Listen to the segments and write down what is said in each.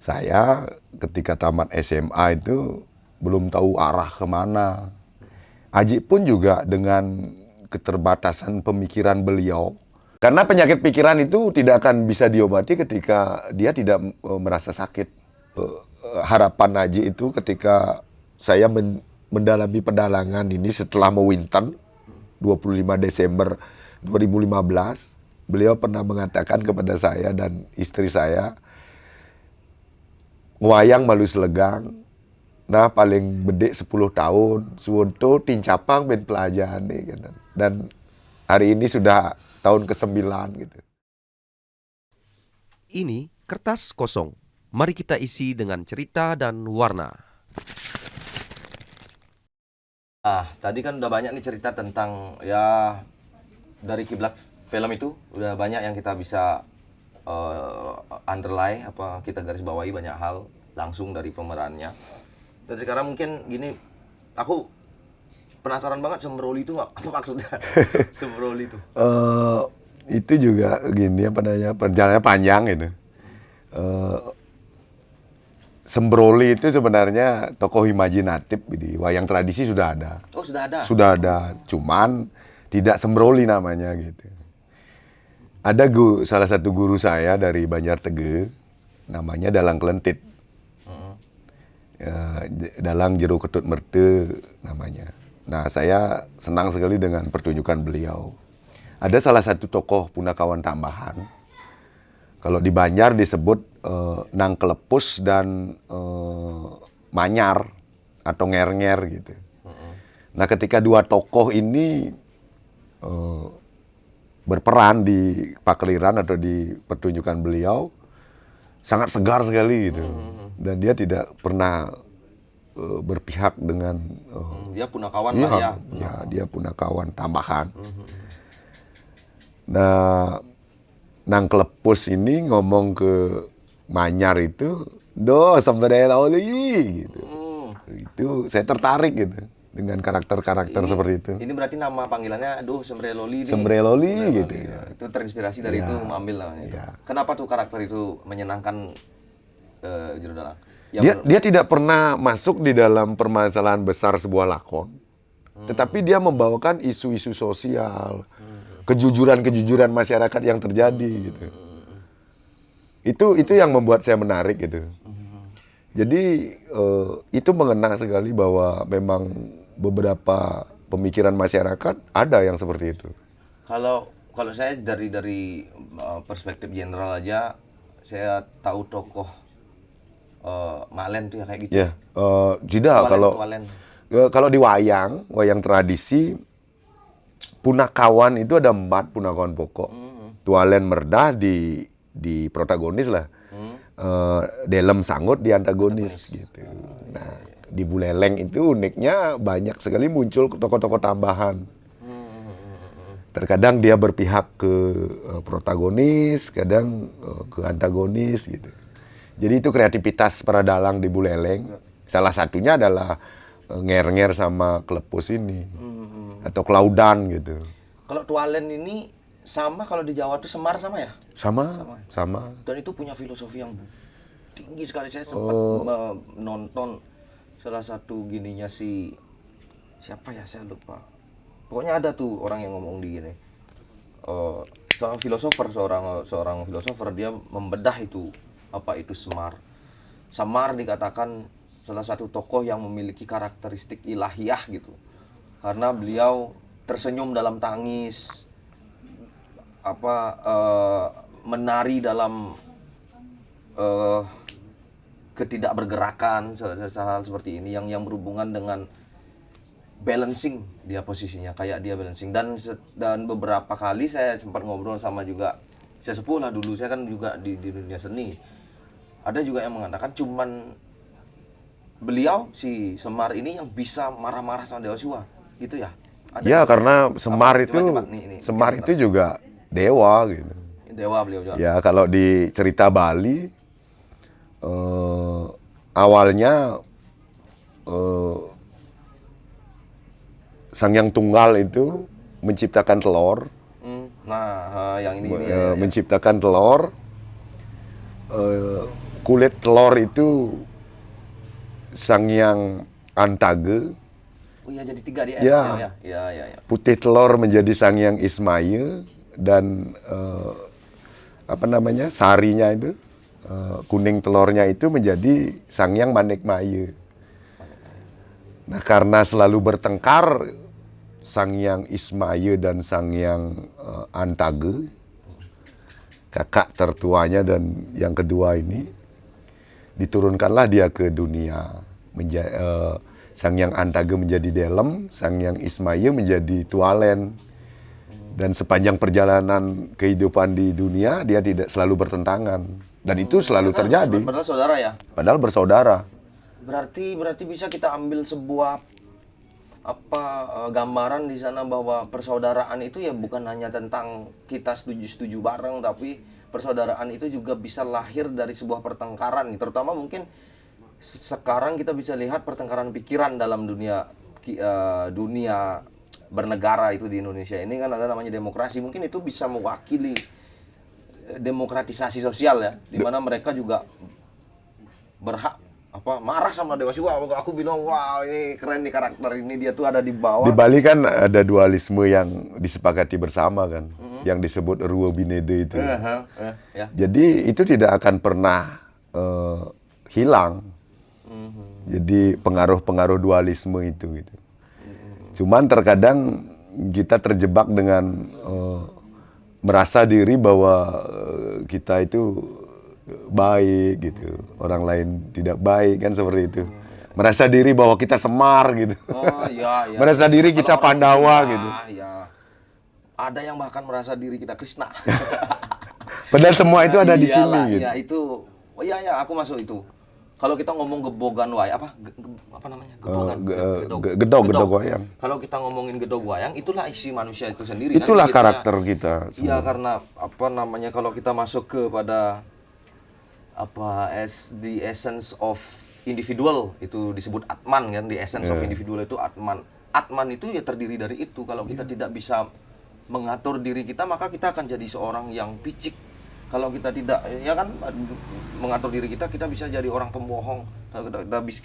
Saya ketika tamat SMA itu belum tahu arah kemana. Aji pun juga dengan keterbatasan pemikiran beliau. Karena penyakit pikiran itu tidak akan bisa diobati ketika dia tidak merasa sakit. Harapan Aji itu ketika saya mendalami pedalangan ini setelah Mewinten 25 Desember 2015, beliau pernah mengatakan kepada saya dan istri saya, "Wayang malu selegang, nah paling bedek 10 tahun, suwunto tincapang ben pelajaran nih," gitu. Dan hari ini sudah tahun ke-9 gitu. Ini kertas kosong. Mari kita isi dengan cerita dan warna. Tadi kan udah banyak nih cerita tentang ya dari kiblat film itu udah banyak yang kita bisa underline apa kita garis bawahi banyak hal langsung dari pemerannya. Dan sekarang mungkin gini, aku penasaran banget Sembroli itu apa maksudnya? Sembroli itu. Itu juga gini apa namanya, perjalanannya panjang itu. Sembroli itu sebenarnya tokoh imajinatif di wayang tradisi sudah ada. Oh, sudah ada. Sudah ada, cuman tidak Sembroli namanya gitu. Ada salah satu guru saya dari Banjar Tege, namanya Dalang Kelentit. Dalang Jero Ketut Merte namanya. Nah, saya senang sekali dengan pertunjukan beliau. Ada salah satu tokoh punakawan tambahan. Kalau di Banjar disebut Nang Kelepus dan Manyar atau Nger-nger gitu. Nah, ketika dua tokoh ini berperan di Pakeliran atau di pertunjukan beliau, sangat segar sekali gitu. Dan dia tidak pernah berpihak dengan dia punakawan lah ya. Ya, dia punakawan tambahan. Nah, Nang Kelepus ini ngomong ke Manyar itu, "Do, sampai lagi," gitu. Itu saya tertarik gitu dengan karakter-karakter seperti itu. Ini berarti nama panggilannya Sembreloli. Sembreloli gitu ya. Itu terinspirasi dari itu mengambil namanya. Ya. Kenapa tuh karakter itu menyenangkan Jero Dalang? Dia tidak pernah masuk di dalam permasalahan besar sebuah lakon. Tetapi dia membawakan isu-isu sosial, kejujuran-kejujuran masyarakat yang terjadi gitu. Itu yang membuat saya menarik gitu. Jadi itu mengena sekali bahwa memang beberapa pemikiran masyarakat ada yang seperti itu. Kalau saya dari perspektif general aja, saya tahu tokoh Malen tuh ya kayak gitu. Ya, tidak kalau di wayang tradisi punakawan itu ada 4 punakawan pokok. Tualen Merdah di protagonis lah. Delem Sangut di antagonis gitu. Nah, di Buleleng itu uniknya banyak sekali muncul tokoh-tokoh tambahan. Terkadang dia berpihak ke protagonis, kadang ke antagonis gitu. Jadi itu kreativitas para dalang di Buleleng. Salah satunya adalah Nger-nger sama Kelepus ini. Atau Klaudan gitu. Kalau Tualen ini sama kalau di Jawa tuh Semar sama ya? Sama. Dan itu punya filosofi yang tinggi sekali. Saya sempat menonton salah satu gininya siapa ya, saya lupa. Pokoknya ada tuh orang yang ngomong di gini. Seorang filosofer dia membedah itu apa itu Semar. Semar dikatakan salah satu tokoh yang memiliki karakteristik ilahiyah gitu. Karena beliau tersenyum dalam tangis, menari dalam ketidakbergerakan, hal seperti ini yang berhubungan dengan balancing, dia posisinya kayak dia balancing. Dan beberapa kali saya sempat ngobrol sama juga sesepuh lah, dulu saya kan juga di dunia seni. Ada juga yang mengatakan cuman beliau si Semar ini yang bisa marah-marah sama Dewa Siwa gitu ya. Ya, karena Semar itu juga dewa gitu. Dewa beliau juga. Ya, kalau di cerita Bali awalnya Sang Yang Tunggal itu menciptakan telur. Nah, yang ini menciptakan telur. kulit telur itu Sangyang Antage, Oh iya, jadi 3 dia. Ya. Ya. putih telur menjadi Sangyang Ismaya, dan sarinya itu, kuning telurnya itu menjadi Sangyang Manekmaya. Nah, karena selalu bertengkar Sangyang Ismaya dan Sangyang Antage, kakak tertuanya dan yang kedua ini, diturunkanlah dia ke dunia. Sangyang Antage menjadi Delem, Sangyang Ismaya menjadi Tualen. Dan sepanjang perjalanan kehidupan di dunia, dia tidak selalu bertentangan. Dan itu selalu terjadi. Padahal saudara ya. Padahal bersaudara. Berarti bisa kita ambil sebuah gambaran di sana bahwa persaudaraan itu ya bukan hanya tentang kita setuju bareng, tapi persaudaraan itu juga bisa lahir dari sebuah pertengkaran, terutama mungkin sekarang kita bisa lihat pertengkaran pikiran dalam dunia bernegara itu di Indonesia ini kan ada namanya demokrasi. Mungkin itu bisa mewakili demokratisasi sosial ya, di mana mereka juga berhak marah sama Dewa Siwa. Aku bilang wah ini keren nih karakter ini, dia tuh ada di bawah. Di Bali kan ada dualisme yang disepakati bersama kan, yang disebut Ruo Binede itu. Ya. Jadi itu tidak akan pernah hilang. Jadi pengaruh-pengaruh dualisme itu gitu. Cuman terkadang kita terjebak dengan merasa diri bahwa kita itu baik gitu, orang lain tidak baik kan, seperti itu. Merasa diri bahwa kita Semar gitu. Oh iya. Merasa diri kita Kalau Pandawa gitu. Ya. Ada yang bahkan merasa diri kita Krishna. Padahal semua itu ada di sini gitu. Ya itu. Oh iya, aku masuk itu. Kalau kita ngomong gebogan wayang, apa namanya? Gedog wayang. Kalau kita ngomongin gedog wayang, itulah isi manusia itu sendiri. Itulah kan? karakter kita. Iya, karena kalau kita masuk kepada the essence of individual, itu disebut Atman kan, the essence of individual itu Atman. Atman itu ya terdiri dari itu. Kalau kita tidak bisa mengatur diri kita, maka kita akan jadi seorang yang picik. Kalau kita tidak, ya kan, mengatur diri kita bisa jadi orang pembohong.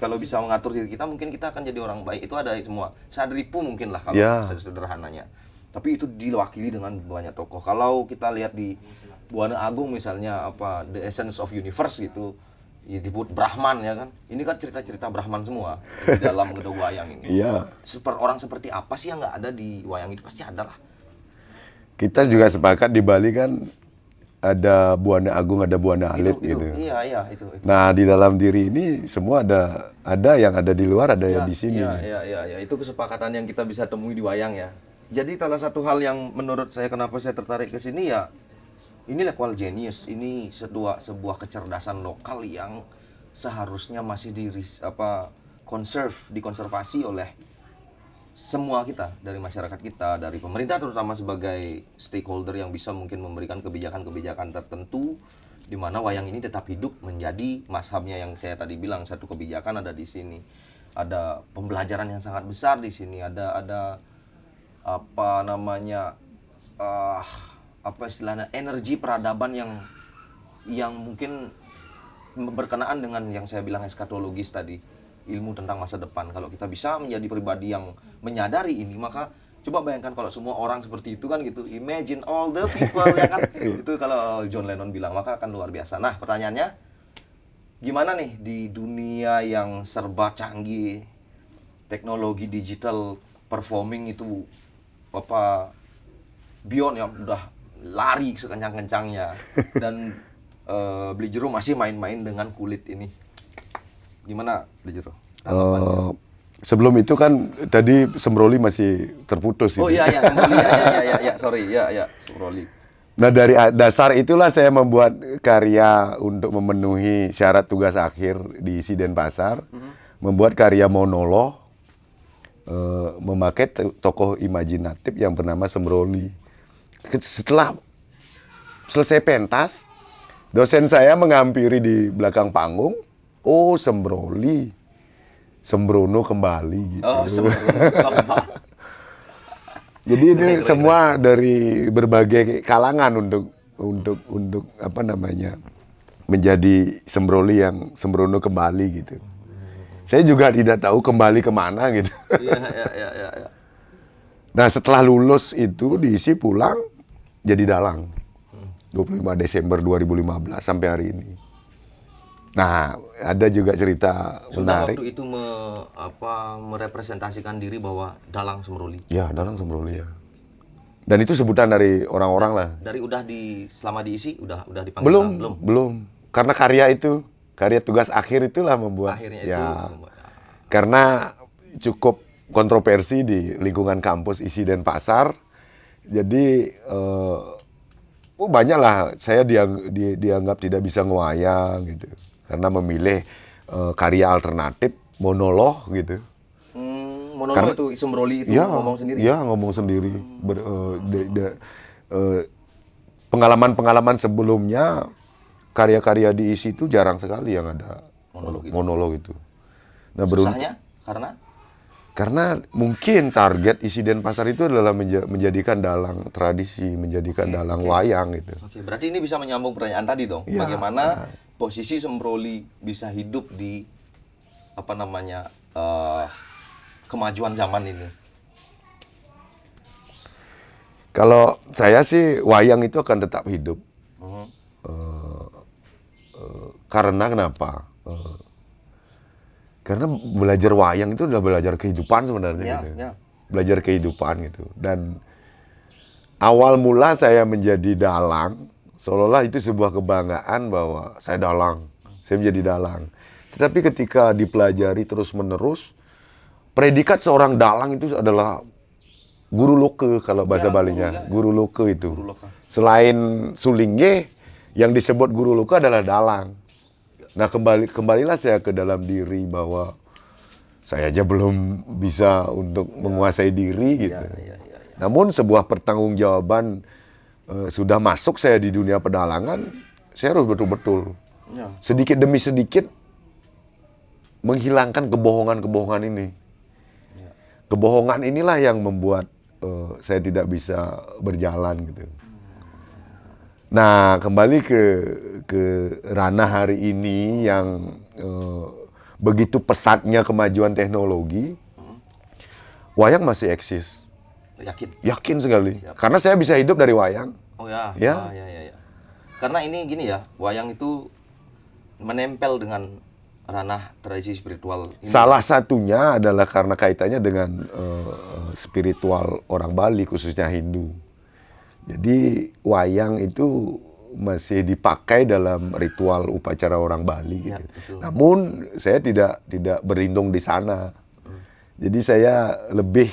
Kalau bisa mengatur diri kita, mungkin kita akan jadi orang baik. Itu ada semua. Sadripu mungkin lah kalau sederhananya. Tapi itu diwakili dengan banyak tokoh. Kalau kita lihat di Buana Agung misalnya, the essence of universe gitu, ya disebut Brahman ya kan. Ini kan cerita-cerita Brahman semua di dalam gedog wayang ini. Iya. Orang seperti apa sih yang nggak ada di wayang itu? Pasti ada lah. Kita juga sepakat di Bali kan ada Buana Agung, ada Buana Alit gitu. Iya, itu. Nah, di dalam diri ini semua ada yang ada di luar, ada yang di sini. Iya, itu kesepakatan yang kita bisa temui di wayang ya. Jadi salah satu hal yang menurut saya kenapa saya tertarik ke sini ya, ini local genius, ini sebuah kecerdasan lokal yang seharusnya masih dikonservasi oleh semua kita, dari masyarakat kita, dari pemerintah terutama sebagai stakeholder yang bisa mungkin memberikan kebijakan-kebijakan tertentu di mana wayang ini tetap hidup menjadi mazhabnya yang saya tadi bilang, satu kebijakan ada di sini. Ada pembelajaran yang sangat besar di sini, ada energi peradaban yang mungkin berkenaan dengan yang saya bilang eskatologis tadi, ilmu tentang masa depan. Kalau kita bisa menjadi pribadi yang menyadari ini, maka coba bayangkan kalau semua orang seperti itu kan gitu, imagine all the people ya kan. Itu kalau John Lennon bilang, maka akan luar biasa. Nah, pertanyaannya gimana nih di dunia yang serba canggih, teknologi digital performing itu beyond yang udah lari sekencang-kencangnya, dan Bligero masih main-main dengan kulit ini. Gimana Bligero? Sebelum itu kan tadi Sembroli masih terputus. Oh iya, Sembroli. Sorry, Sembroli. Nah, dari dasar itulah saya membuat karya untuk memenuhi syarat tugas akhir di isi Denpasar, membuat karya monolog, memakai tokoh imajinatif yang bernama Sembroli. Setelah selesai pentas, dosen saya menghampiri di belakang panggung, oh Sembroli, Sembrono kembali gitu. Oh, Sembrono. Jadi ini semua dari berbagai kalangan untuk menjadi Sembroli yang sembrono kembali gitu. Saya juga tidak tahu kembali kemana gitu. Iya, iya. Nah setelah lulus itu diisi pulang jadi dalang. 25 Desember 2015 sampai hari ini. Nah ada juga cerita Sudah menarik. waktu itu merepresentasikan diri bahwa dalang Sembroli. Ya dalang Sembroli ya. Dan itu sebutan dari orang-orang lah. Dari selama diisi udah dipanggil Belum, dalang? belum. Karena karya tugas akhir itulah membuat. Akhirnya ya, itu. karena cukup kontroversi di lingkungan kampus ISI Denpasar. Jadi banyaklah saya dianggap tidak bisa ngewayang gitu. Karena memilih karya alternatif monolog gitu. Monolog itu Sembroli itu ngomong sendiri. Ya, ngomong sendiri. Pengalaman-pengalaman sebelumnya karya-karya di ISI itu jarang sekali yang ada monolog itu. Nah, Susahnya karena mungkin target ISI Denpasar itu adalah menjadikan dalang tradisi, menjadikan dalang wayang gitu. Oke, berarti ini bisa menyambung pertanyaan tadi dong. Ya. Bagaimana posisi Sembroli bisa hidup di kemajuan zaman ini? Kalau saya sih wayang itu akan tetap hidup. Karena kenapa? Karena belajar wayang itu adalah belajar kehidupan sebenarnya. Ya, gitu. ya. Belajar kehidupan gitu. Dan awal mula saya menjadi dalang, seolah-olah itu sebuah kebanggaan bahwa saya dalang, saya menjadi dalang. Tetapi ketika dipelajari terus-menerus, predikat seorang dalang itu adalah guru loke kalau bahasa Balinya. Guru loke itu. Guru loka. Selain sulingge, yang disebut guru loke adalah dalang. Nah kembalilah saya ke dalam diri bahwa saya aja belum bisa untuk menguasai diri gitu. Ya. Namun sebuah pertanggungjawaban sudah masuk saya di dunia pedalangan, saya harus betul-betul Ya. sedikit demi sedikit menghilangkan kebohongan-kebohongan ini. Kebohongan inilah yang membuat saya tidak bisa berjalan gitu. Nah, kembali ke ranah hari ini yang begitu pesatnya kemajuan teknologi, wayang masih eksis. Yakin? Yakin sekali. Siap. Karena saya bisa hidup dari wayang. Oh ya. Ya. Ya. Karena ini gini ya, wayang itu menempel dengan ranah tradisi spiritual ini. Salah satunya adalah karena kaitannya dengan spiritual orang Bali, khususnya Hindu. Jadi wayang itu masih dipakai dalam ritual upacara orang Bali Ya, gitu. betul. Namun saya tidak berlindung di sana. Jadi saya lebih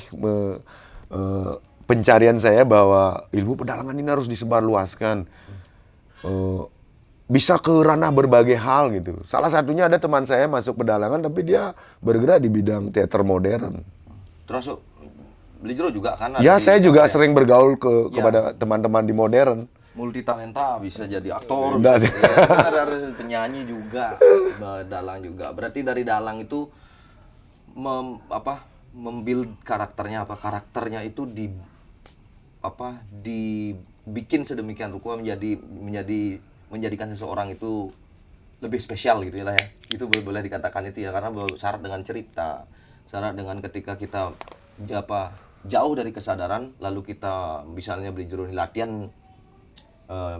pencarian saya bahwa ilmu pedalangan ini harus disebarluaskan. Bisa ke ranah berbagai hal gitu. Salah satunya ada teman saya masuk pedalangan tapi dia bergerak di bidang teater modern. Termasuk Belijero juga kan? Ya, saya juga sering bergaul Ya. kepada teman-teman di modern. Multi talenta, bisa jadi aktor, Enggak bisa sih. harus penyanyi juga, dalang juga. Berarti dari dalang itu membuild karakternya karakternya itu dibikin sedemikian rupa menjadikan seseorang itu lebih spesial gitu ya. Itu boleh dikatakan itu ya, karena syarat dengan cerita, syarat dengan ketika kita jauh dari kesadaran, lalu kita misalnya Belijero latihan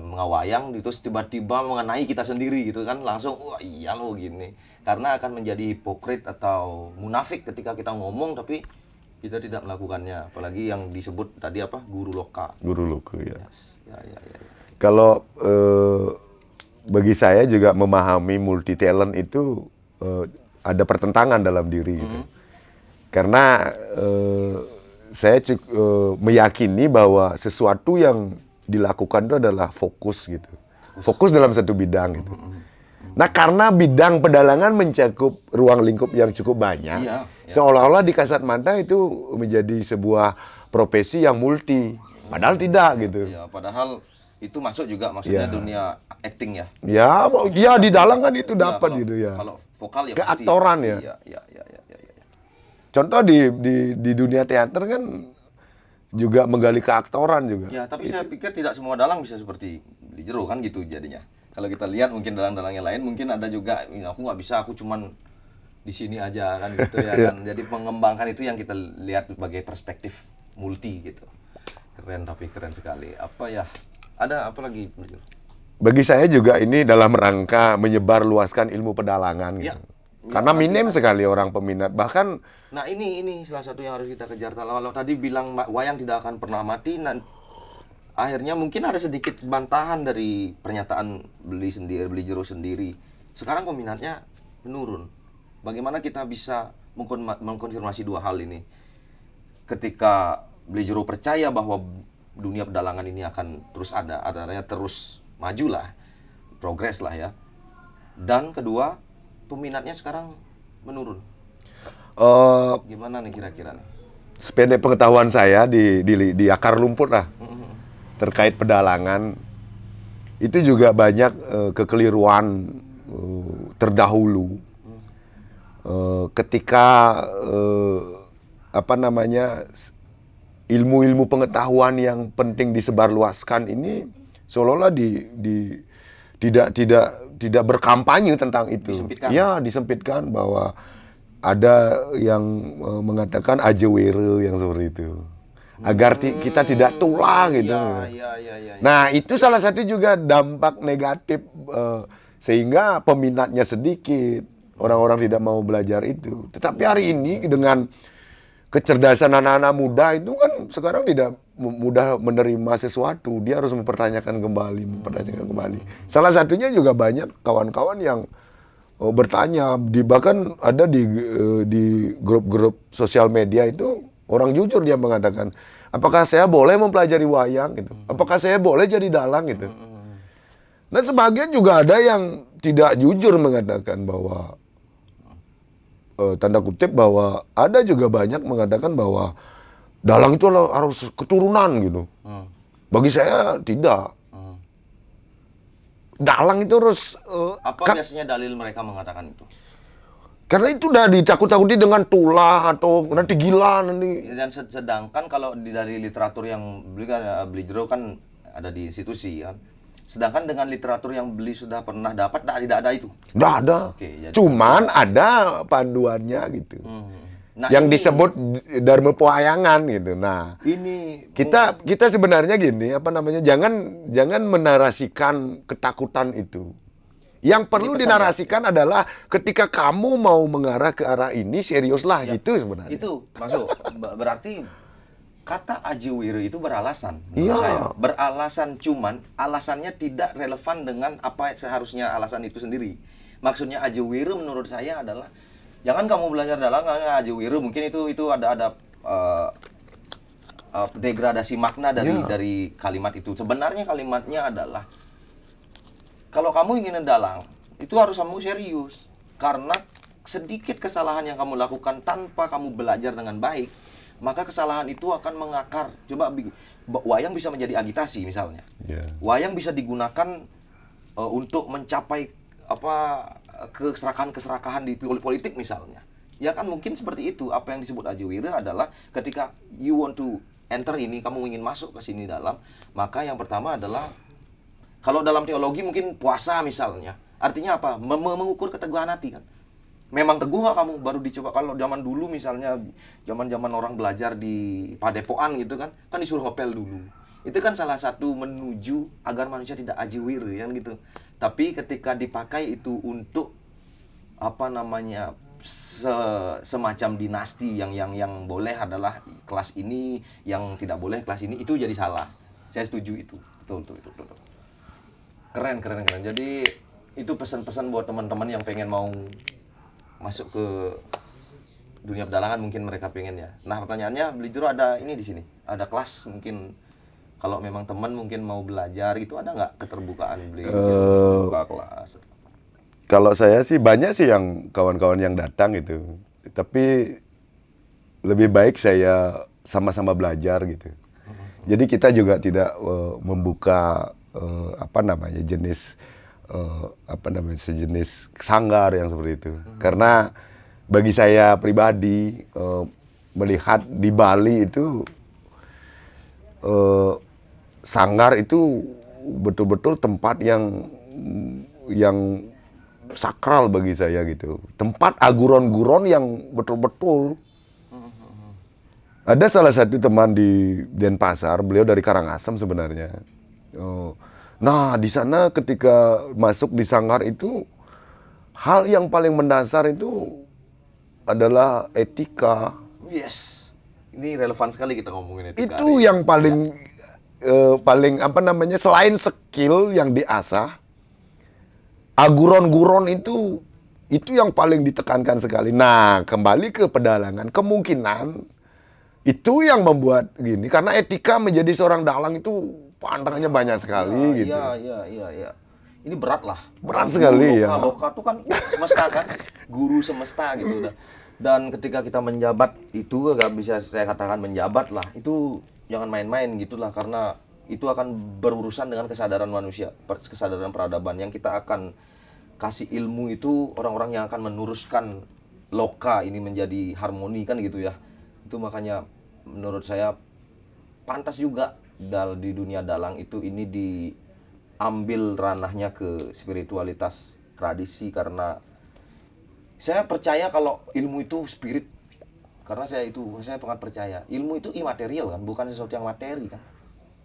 mengawayang, terus tiba-tiba mengenai kita sendiri gitu kan, langsung wah iya loh gini, karena akan menjadi hipokrit atau munafik ketika kita ngomong tapi kita tidak melakukannya, apalagi yang disebut tadi guru loka. Guru loka ya. Ya. Kalau bagi saya juga memahami multi talent itu ada pertentangan dalam diri gitu. Karena saya meyakini bahwa sesuatu yang dilakukan itu adalah fokus gitu. Fokus dalam satu bidang gitu. Nah, karena bidang pedalangan mencakup ruang lingkup yang cukup banyak, Iya. seolah-olah di kasat mata itu menjadi sebuah profesi yang multi. Padahal tidak gitu. Ya, padahal itu masuk juga maksudnya Ya. dunia acting ya. Ya di dalang kan itu Ya, dapat kalau- gitu ya. Kalau vokal ya Keaktoran pasti. ya. Iya. Contoh di dunia teater kan juga menggali keaktoran juga. Ya, tapi saya pikir tidak semua dalang bisa seperti Belijero kan gitu jadinya. Kalau kita lihat mungkin dalang-dalang yang lain mungkin ada juga, aku nggak bisa, aku cuman di sini aja kan gitu ya kan. Jadi mengembangkan itu yang kita lihat sebagai perspektif multi gitu. Keren, tapi keren sekali. Apa ya? Ada apa lagi? Bagi saya juga ini dalam rangka menyebarluaskan ilmu pedalangan gitu. Ya. Karena minim sekali orang peminat. Bahkan Nah ini salah satu yang harus kita kejar. Kalau tadi bilang wayang tidak akan pernah mati, akhirnya mungkin ada sedikit bantahan dari pernyataan beli jero sendiri. Sekarang peminatnya menurun. Bagaimana kita bisa mengkonfirmasi dua hal ini? Ketika beli jero percaya bahwa dunia pedalangan ini akan terus adanya terus maju lah, progres lah ya. Dan kedua, peminatnya sekarang menurun. Gimana nih kira-kira nih? sependek pengetahuan saya di akar rumput lah terkait pedalangan, itu juga banyak kekeliruan terdahulu. Ketika ilmu-ilmu pengetahuan yang penting disebarluaskan ini seolah-olah tidak berkampanye tentang itu. Disempitkan. Ya, disempitkan bahwa ada yang mengatakan ajewere yang seperti itu. Agar kita tidak tulah gitu. Ya. Nah, itu salah satu juga dampak negatif sehingga peminatnya sedikit. Orang-orang tidak mau belajar itu. Tetapi hari ini dengan kecerdasan anak-anak muda itu kan sekarang tidak mudah menerima sesuatu. Dia harus mempertanyakan kembali. Salah satunya juga banyak kawan-kawan yang bertanya, bahkan ada di grup-grup sosial media itu orang jujur dia mengatakan, apakah saya boleh mempelajari wayang gitu? Apakah saya boleh jadi dalang gitu? Dan sebagian juga ada yang tidak jujur mengatakan bahwa tanda kutip bahwa ada juga banyak mengatakan bahwa dalang itu harus keturunan gitu. Bagi saya tidak. Dalang itu harus Apa biasanya dalil mereka mengatakan itu? karena itu udah ditakut-takuti dengan tulah atau nanti gila nanti. Dan sedangkan kalau dari literatur yang beli jero kan ada di institusi kan. Sedangkan dengan literatur yang beli sudah pernah dapat, tidak ada itu. Nggak ada. Oke, jadi- Cuman ada panduannya gitu. Nah, yang ini- disebut Dharma Pewayangan gitu. Nah, Ini kita sebenarnya gini, jangan menarasikan ketakutan itu. Yang perlu pesan dinarasikan adalah ketika kamu mau mengarah ke arah ini, seriuslah gitu sebenarnya. itu masuk. Berarti kata Ajewire itu beralasan menurut Iya. saya. Beralasan, cuman alasannya tidak relevan dengan apa seharusnya alasan itu sendiri. Maksudnya Ajewire menurut saya adalah jangan kamu belajar dalangan Ajewire, mungkin itu ada degradasi makna dari kalimat itu. Sebenarnya kalimatnya adalah kalau kamu ingin dalang, itu harus kamu serius. Karena sedikit kesalahan yang kamu lakukan tanpa kamu belajar dengan baik, maka kesalahan itu akan mengakar. Coba wayang bisa menjadi agitasi misalnya. Yeah. Wayang bisa digunakan untuk mencapai keserakahan di politik misalnya. Ya kan mungkin seperti itu. Apa yang disebut Ajewire adalah ketika you want to enter ini, kamu ingin masuk ke sini dalam, maka yang pertama adalah kalau dalam teologi mungkin puasa misalnya. Artinya apa? Mengukur keteguhan hati kan. Memang teguh nggak kamu? Baru dicoba. Kalau zaman dulu misalnya, zaman orang belajar di padepokan gitu kan disuruh ngepel dulu. Itu kan salah satu menuju agar manusia tidak ajewire kan gitu. Tapi ketika dipakai itu untuk semacam dinasti yang boleh adalah kelas ini, yang tidak boleh kelas ini, itu jadi salah. Saya setuju itu. Betul. Keren. Jadi itu pesan-pesan buat teman-teman yang pengen mau masuk ke dunia pedalangan, mungkin mereka pengen ya. Nah, pertanyaannya, Beli Jero ada ini di sini. Ada kelas mungkin kalau memang teman mungkin mau belajar itu, ada nggak keterbukaan Beli Jero buka kelas? Kalau saya sih banyak sih yang kawan-kawan yang datang gitu. Tapi lebih baik saya sama-sama belajar gitu. Jadi kita juga tidak membuka sejenis sanggar yang seperti itu. Karena bagi saya pribadi melihat di Bali itu sanggar itu betul-betul tempat yang yang sakral bagi saya gitu. Tempat aguron-guron yang betul-betul. Ada salah satu teman di Denpasar, beliau dari Karangasem sebenarnya. Oh. Nah, di sana ketika masuk di sanggar itu, hal yang paling mendasar itu adalah etika. Yes. Ini relevan sekali kita ngomongin etika. Itu yang paling paling apa namanya, selain skill yang diasah, aguron-guron itu yang paling ditekankan sekali. Nah, kembali ke pedalangan, kemungkinan itu yang membuat gini, karena etika menjadi seorang dalang itu pantangannya banyak sekali gitu. Iya. Ini berat lah. Berat sekali ya. Loka tuh kan semesta kan, guru semesta gitu. Dan ketika kita menjabat itu agak bisa saya katakan menjabat lah. Itu jangan main-main gitulah, karena itu akan berurusan dengan kesadaran manusia, kesadaran peradaban yang kita akan kasih ilmu itu orang-orang yang akan meneruskan loka ini menjadi harmoni kan gitu ya. Itu makanya menurut saya pantas juga di dunia dalang itu ini diambil ranahnya ke spiritualitas tradisi, karena saya percaya kalau ilmu itu spirit, karena saya sangat percaya ilmu itu imaterial kan, bukan sesuatu yang materi kan,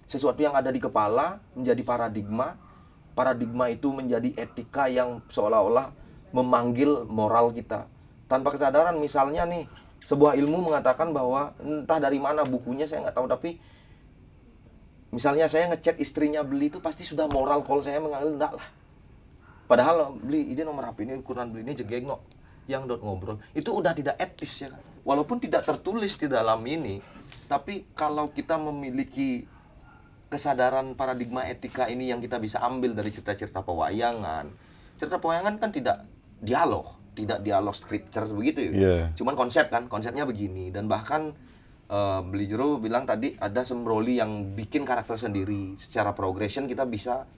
sesuatu yang ada di kepala menjadi paradigma itu menjadi etika yang seolah-olah memanggil moral kita tanpa kesadaran. Misalnya nih, sebuah ilmu mengatakan bahwa entah dari mana bukunya saya nggak tahu, tapi misalnya saya ngechat istrinya beli itu pasti sudah moral, kalau saya mengambil enggak lah. Padahal beli ini nomor HP ini ukuran beli ini jegeng no, yang ngobrol itu udah tidak etis ya kan. Walaupun tidak tertulis di dalam ini, tapi kalau kita memiliki kesadaran paradigma etika ini yang kita bisa ambil dari cerita-cerita pewayangan. Cerita pewayangan kan tidak dialog scripture begitu ya. Yeah. Cuman konsepnya begini, dan bahkan Beli Jero bilang tadi ada Sembroli yang bikin karakter sendiri. Secara progression kita bisa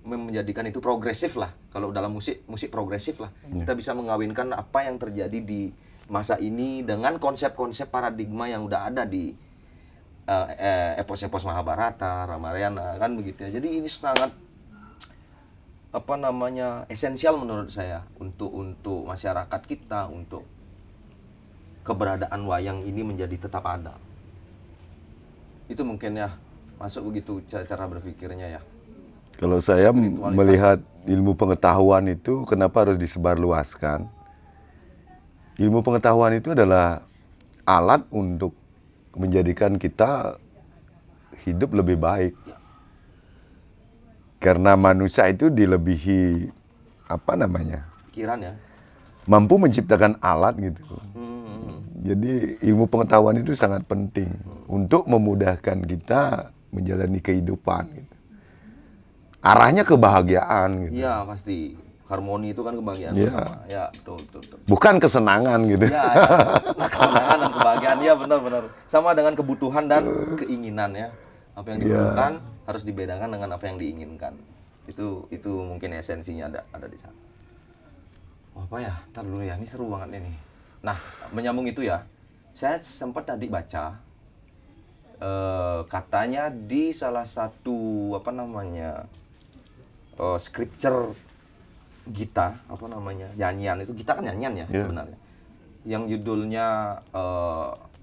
menjadikan itu progresif lah. Kalau dalam musik progresif lah. Kita bisa mengawinkan apa yang terjadi di masa ini dengan konsep-konsep paradigma yang udah ada di epos-epos Mahabharata, Ramayana kan begitu ya. Jadi ini sangat esensial menurut saya untuk masyarakat kita, untuk keberadaan wayang ini menjadi tetap ada. Itu mungkin ya masuk begitu cara berpikirnya ya. Kalau saya melihat ilmu pengetahuan itu kenapa harus disebarluaskan? Ilmu pengetahuan itu adalah alat untuk menjadikan kita hidup lebih baik. Karena manusia itu dilebihi Pikiran ya. mampu menciptakan alat gitu. Jadi ilmu pengetahuan itu sangat penting untuk memudahkan kita menjalani kehidupan gitu. Arahnya kebahagiaan gitu. Iya, pasti. Harmoni itu kan kebahagiaan Iya. bersama. Ya, betul. Bukan kesenangan gitu. Ya. Kesenangan dan kebahagiaan, ya benar. Sama dengan kebutuhan dan keinginan ya. Apa yang dibutuhkan harus dibedakan dengan apa yang diinginkan. Itu mungkin esensinya ada di sana. Oh, apa ya? Ntar dulu ya, ini seru banget ini. Nah, menyambung itu ya. Saya sempat tadi baca katanya di salah satu scripture Gita, nyanyian itu. Gita kan nyanyian ya sebenarnya. Yang judulnya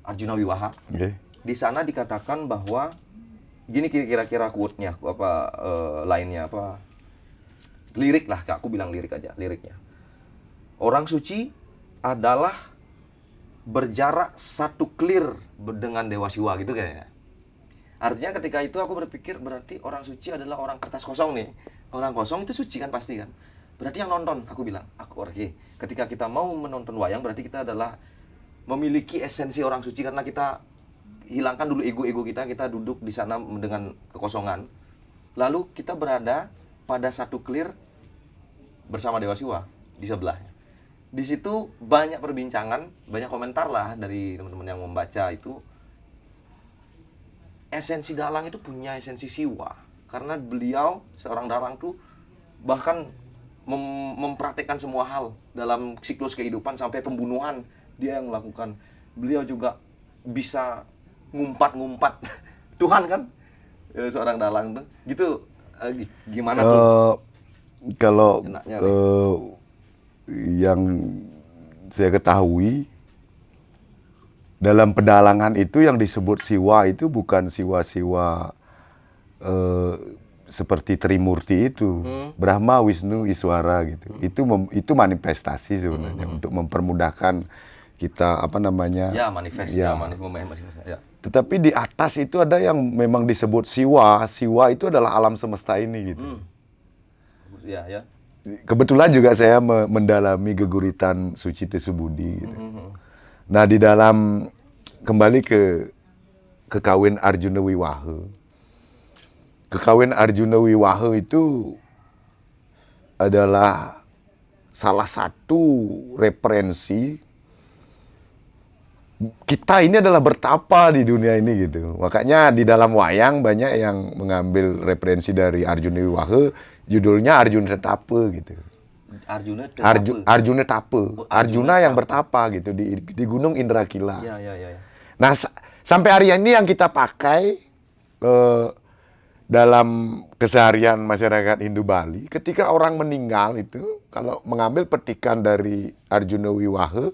Arjuna Wiwaha. Okay. Di sana dikatakan bahwa gini kira-kira quote-nya lainnya lirik lah, aku bilang lirik aja, liriknya. Orang suci adalah berjarak satu clear dengan Dewa Siwa gitu kayaknya. Artinya ketika itu aku berpikir berarti orang suci adalah orang kertas kosong nih. Orang kosong itu suci kan pasti kan. Berarti yang nonton, aku bilang, ketika kita mau menonton wayang berarti kita adalah memiliki esensi orang suci, karena kita hilangkan dulu ego-ego kita duduk di sana dengan kekosongan. Lalu kita berada pada satu clear bersama Dewa Siwa di sebelahnya. Di situ banyak perbincangan, banyak komentar lah dari teman-teman yang membaca itu. Esensi dalang itu punya esensi Siwa, karena beliau seorang dalang tuh bahkan mempraktekkan semua hal dalam siklus kehidupan sampai pembunuhan dia yang melakukan. Beliau juga bisa ngumpat Tuhan kan, seorang dalang tuh gitu. Gimana tuh? kalau Enaknya, yang saya ketahui dalam pedalangan itu yang disebut siwa itu bukan siwa-siwa seperti Trimurti itu, Brahma, Wisnu, Iswara gitu. Itu manifestasi sebenarnya untuk mempermudahkan kita apa namanya? Ya, manifest. Ya. Manifest. Ya. Tetapi di atas itu ada yang memang disebut siwa. Siwa itu adalah alam semesta ini gitu. Ya. Kebetulan juga saya mendalami geguritan Suci Tesubudi gitu. Nah, di dalam kembali ke kekawin Arjuna Wiwaha. Kekawin Arjuna Wiwaha itu adalah salah satu referensi kita ini adalah bertapa di dunia ini gitu. Makanya di dalam wayang banyak yang mengambil referensi dari Arjuna Wiwaha, judulnya Arjuna Tapa gitu. Arjuna Tapa. Arjuna yang bertapa gitu di Gunung Indrakila. Ya. Nah, sampai hari ini yang kita pakai dalam keseharian masyarakat Hindu Bali, ketika orang meninggal itu, kalau mengambil petikan dari Arjuna Wiwaha,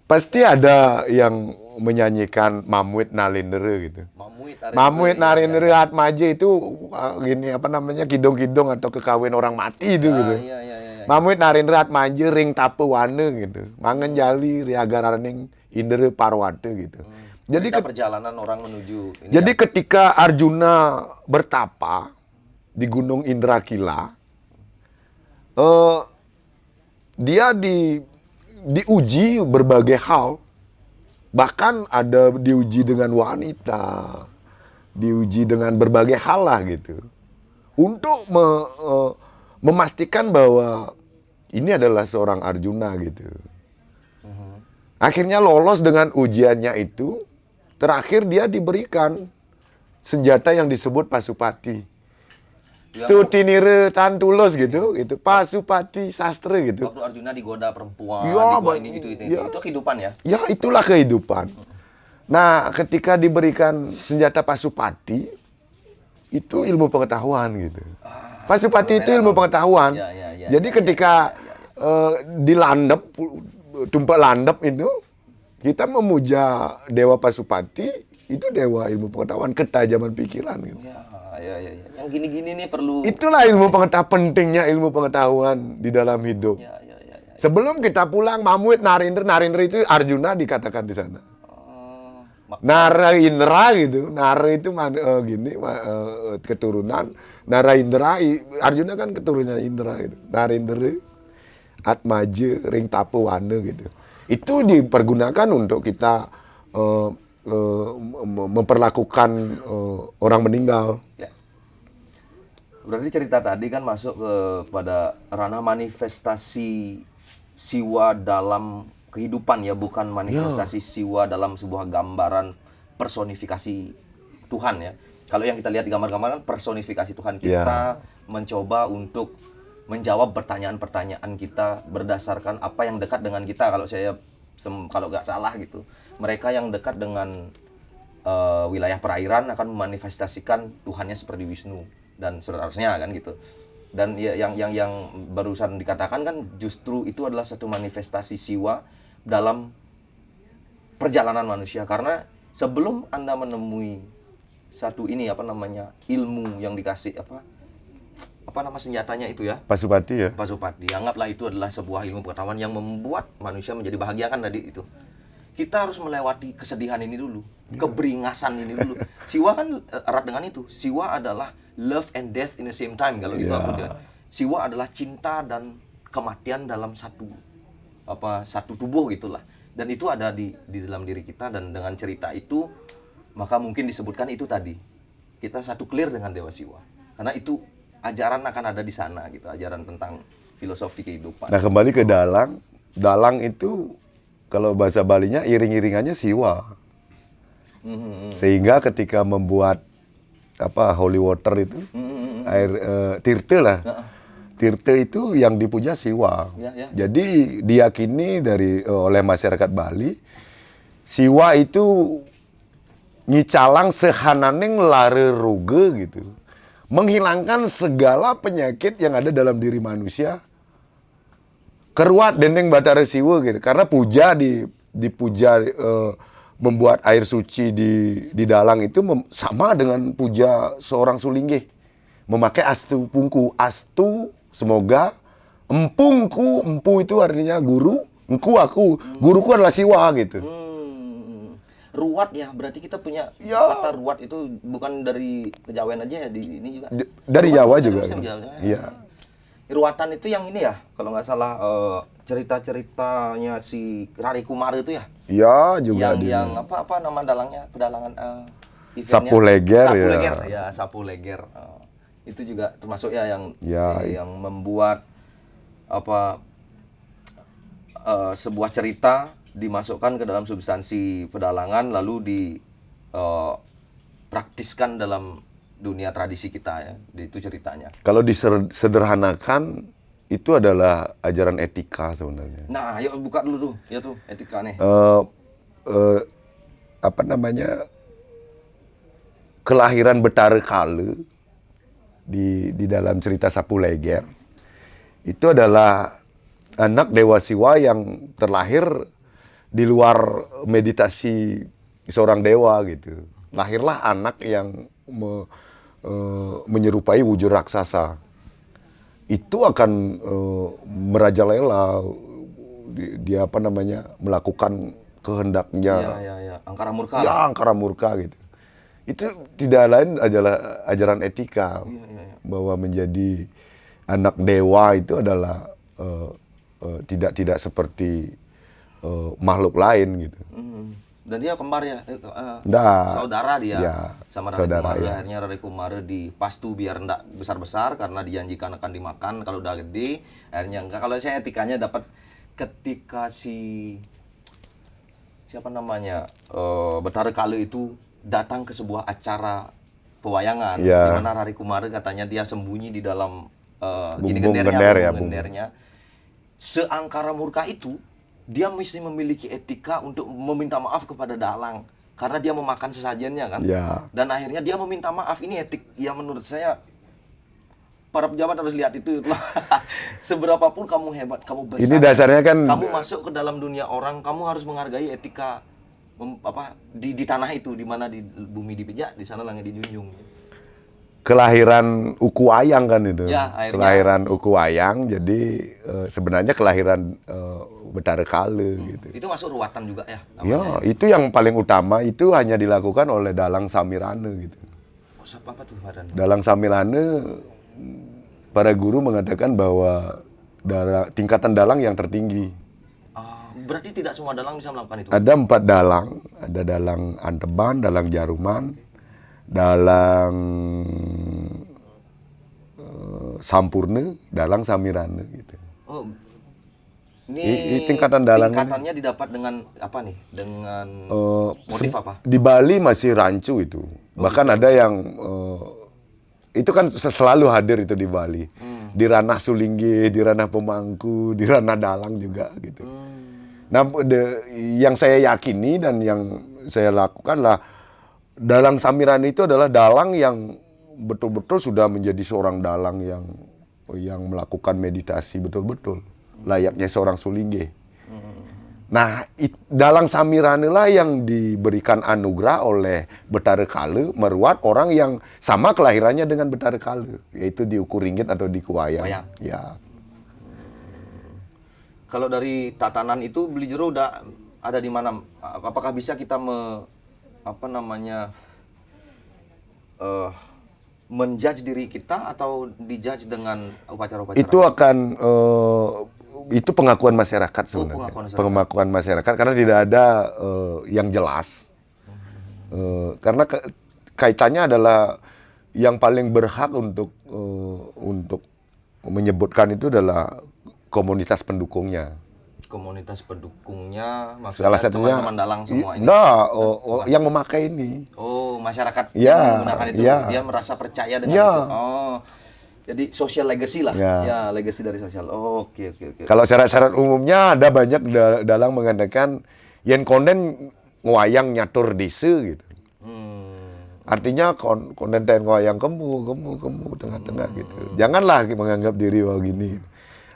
pasti ada yang menyanyikan Mamuit Nalendra gitu. Mamuit Nalendra Atmaja itu gini apa namanya kidung-kidung atau kekawin orang mati itu gitu. Iya. Mamuit Narendra Atmaja ring tapa wana gitu. Mangen jali riagaraning Indra Parwata gitu. Jadi perjalanan orang menuju ini. Jadi ketika Arjuna bertapa di Gunung Indrakila, dia diuji berbagai hal. Bahkan ada diuji dengan wanita, diuji dengan berbagai hal lah gitu. Untuk memastikan bahwa ini adalah seorang Arjuna gitu. Akhirnya lolos dengan ujiannya itu. Terakhir dia diberikan senjata yang disebut Pasupati. Stutinire Tantulos gitu, Pasupati Sastra gitu. Waktu Arjuna digoda perempuan, Ya, digoda ini gitu. ya. Itu kehidupan ya? Ya, itulah kehidupan. Nah, ketika diberikan senjata Pasupati, itu ilmu pengetahuan gitu. Pasupati itu ilmu pengetahuan. Ya. Jadi ketika dilandep, tumpak landep itu, kita memuja Dewa Pasupati, itu dewa ilmu pengetahuan, ketajaman pikiran gitu. Ya. Yang gini-gini nih perlu. Itulah ilmu pengetahuan, pentingnya ilmu pengetahuan di dalam hidup. Ya. Sebelum kita pulang, Mamuit Narendra itu Arjuna dikatakan di sana. Naraindra gitu, Nara itu keturunan, Naraindra, Arjuna kan keturunan Indra gitu. Narendra, Atmaja, ring tapa wana gitu. Itu dipergunakan untuk kita memperlakukan orang meninggal. Ya. Berarti cerita tadi kan masuk kepada ranah manifestasi siwa dalam kehidupan ya, bukan manifestasi siwa dalam sebuah gambaran personifikasi Tuhan ya. Kalau yang kita lihat di gambar-gambar kan personifikasi Tuhan, kita mencoba untuk menjawab pertanyaan-pertanyaan kita berdasarkan apa yang dekat dengan kita. Kalau kalau nggak salah gitu, mereka yang dekat dengan wilayah perairan akan memanifestasikan Tuhannya seperti Wisnu dan seterusnya kan gitu. Dan yang barusan dikatakan kan justru itu adalah satu manifestasi siwa dalam perjalanan manusia, karena sebelum Anda menemui satu ini ilmu yang dikasih apa nama senjatanya itu ya, Pasupati ya. Pasupati, anggaplah itu adalah sebuah ilmu pengetahuan yang membuat manusia menjadi bahagia kan tadi itu. Kita harus melewati kesedihan ini dulu, keberingasan ini dulu. Siwa kan erat dengan itu. Siwa adalah love and death in the same time kalau gitu aku bilang. Siwa adalah cinta dan kematian dalam satu tubuh gitulah. Dan itu ada di dalam diri kita, dan dengan cerita itu maka mungkin disebutkan itu tadi. Kita satu clear dengan Dewa Siwa. Karena itu ajaran akan ada di sana gitu, ajaran tentang filosofi kehidupan. Nah, kembali ke dalang. Dalang itu kalau bahasa Balinya iring-iringannya Siwa. Sehingga ketika membuat holy water itu, air tirta lah. Tirta itu yang dipuja Siwa. Jadi diyakini oleh masyarakat Bali, Siwa itu nyicalang sehananing lare ruge gitu. menghilangkan segala penyakit yang ada dalam diri manusia. Keruat dendeng Batara Siwa gitu. Karena puja dipuja membuat air suci di dalang itu sama dengan puja seorang sulinggih. Memakai astu pungku. Astu semoga, empungku, empu itu artinya guru, engku aku, guruku adalah Siwa gitu. Ruat ya, berarti kita punya Ya. kata ruat itu bukan dari kejawen aja ya, di ini juga. Dari Ruat Jawa dari juga. Muslim Jawa. Iya. Ruatan itu yang ini ya, kalau nggak salah cerita-ceritanya si Rari Kumara itu ya. Iya juga Yang apa nama dalangnya, pedalangan eventnya. Sapu Leger, Sapu ya. Leger ya, Sapu Leger. Itu juga termasuk ya Ya. yang membuat apa sebuah cerita dimasukkan ke dalam substansi pedalangan lalu dipraktiskan dalam dunia tradisi kita ya. Itu ceritanya. Kalau disederhanakan itu adalah ajaran etika sebenarnya. Nah, ayo buka dulu tuh, ya tuh etika nih. Apa namanya, kelahiran Betara Kala di dalam cerita Sapu Leger itu adalah anak Dewa Siwa yang terlahir di luar meditasi seorang dewa gitu. Lahirlah anak yang menyerupai wujud raksasa. Itu akan merajalela, dia apa namanya, melakukan kehendaknya. Ya. Angkara murka. Ya, angkara murka gitu. Itu tidak lain adalah ajaran etika. Iya. Bahwa menjadi anak dewa itu adalah tidak seperti makhluk lain gitu. Dan dia kembar ya, Nggak. saudara dia Ya, sama Rari saudara, Kumara. ya. Akhirnya Rari Kumara dipastu biar enggak besar-besar karena dijanjikan akan dimakan kalau udah gede. Akhirnya enggak. Kalau saya etikanya dapat ketika siapa namanya Betara Kala itu datang ke sebuah acara pewayangan Ya. di mana Rari Kumara katanya dia sembunyi di dalam Bumbung gender ya, bumbung gendernya. Seangkara murka itu dia mesti memiliki etika untuk meminta maaf kepada dalang karena dia memakan sesajennya kan. Ya. Dan akhirnya dia meminta maaf. Ini etik yang menurut saya para pejabat harus lihat itu. Seberapapun kamu hebat, kamu besar. Ini dasarnya kan Kamu masuk ke dalam dunia orang, kamu harus menghargai etika di tanah itu, di mana di bumi dipijak, di sana langit dijunjung. kelahiran Uku Wayang kan itu. Ya, akhirnya. Kelahiran Uku Wayang, jadi sebenarnya kelahiran Betara Kala gitu. Itu masuk ruatan juga ya? Ya, itu yang paling utama, itu hanya dilakukan oleh Dalang Samirane gitu. Oh, apa tuh badan? Dalang Samirane, para guru mengatakan bahwa tingkatan dalang yang tertinggi. Berarti tidak semua dalang bisa melakukan itu? Ada 4 dalang, ada dalang Anteban, dalang Jaruman, dalang Sampurna, dalang Samirane gitu. Oh, ini tingkatan dalang ini. tingkatannya didapat dengan apa nih? Dengan motif apa? Di Bali masih rancu itu. Bahkan ada yang itu kan selalu hadir itu di Bali. Di ranah Sulinggi, di ranah Pemangku, di ranah dalang juga gitu. Nah, yang saya yakini dan yang saya lakukan lah, dalang Samirane itu adalah dalang yang betul-betul sudah menjadi seorang dalang yang melakukan meditasi betul-betul layaknya seorang Sulingge. Nah, dalang Samirane lah yang diberikan anugerah oleh Betara Kala meruat orang yang sama kelahirannya dengan Betara Kala, yaitu di Uku Ringgit atau di Kuwayang. Ya. Kalau dari tatanan itu Beli Jero udah ada di mana? Apakah bisa kita menjudge diri kita atau dijudge dengan upacara-upacara? Itu akan itu pengakuan masyarakat sebenarnya. Pengakuan masyarakat karena tidak ada yang jelas. Karena kaitannya adalah yang paling berhak untuk menyebutkan itu adalah komunitas pendukungnya. Komunitas pendukungnya, maksudnya Salah satunya teman-teman dalang semua ini. Yang memakai ini. Oh, masyarakat Ya, yang menggunakan itu, ya. dia merasa percaya dengan Ya. itu. Oh, jadi social legacy lah. Ya. Ya, legacy dari sosial. Oh, oke. Kalau syarat-syarat umumnya ada banyak dalang mengatakan yen konden ngwayang nyatur dise gitu. Artinya konten wayang kemu tengah-tengah gitu. Janganlah menganggap diri wah gini.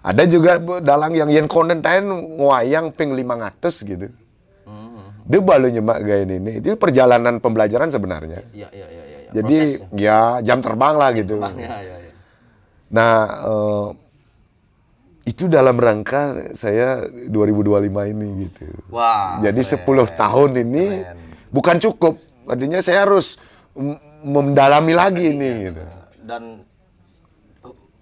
Ada juga dalang yang yen konten wayang ping 500 gitu. Dia baru nyemak gaya ini. Itu perjalanan pembelajaran sebenarnya. Iya. Jadi ya jam terbang lah gitu. Ya. Nah, itu dalam rangka saya 2025 ini gitu. Wah. Jadi keren. 10 tahun ini Keren. bukan cukup. Artinya saya harus mendalami lagi ini gitu. Dan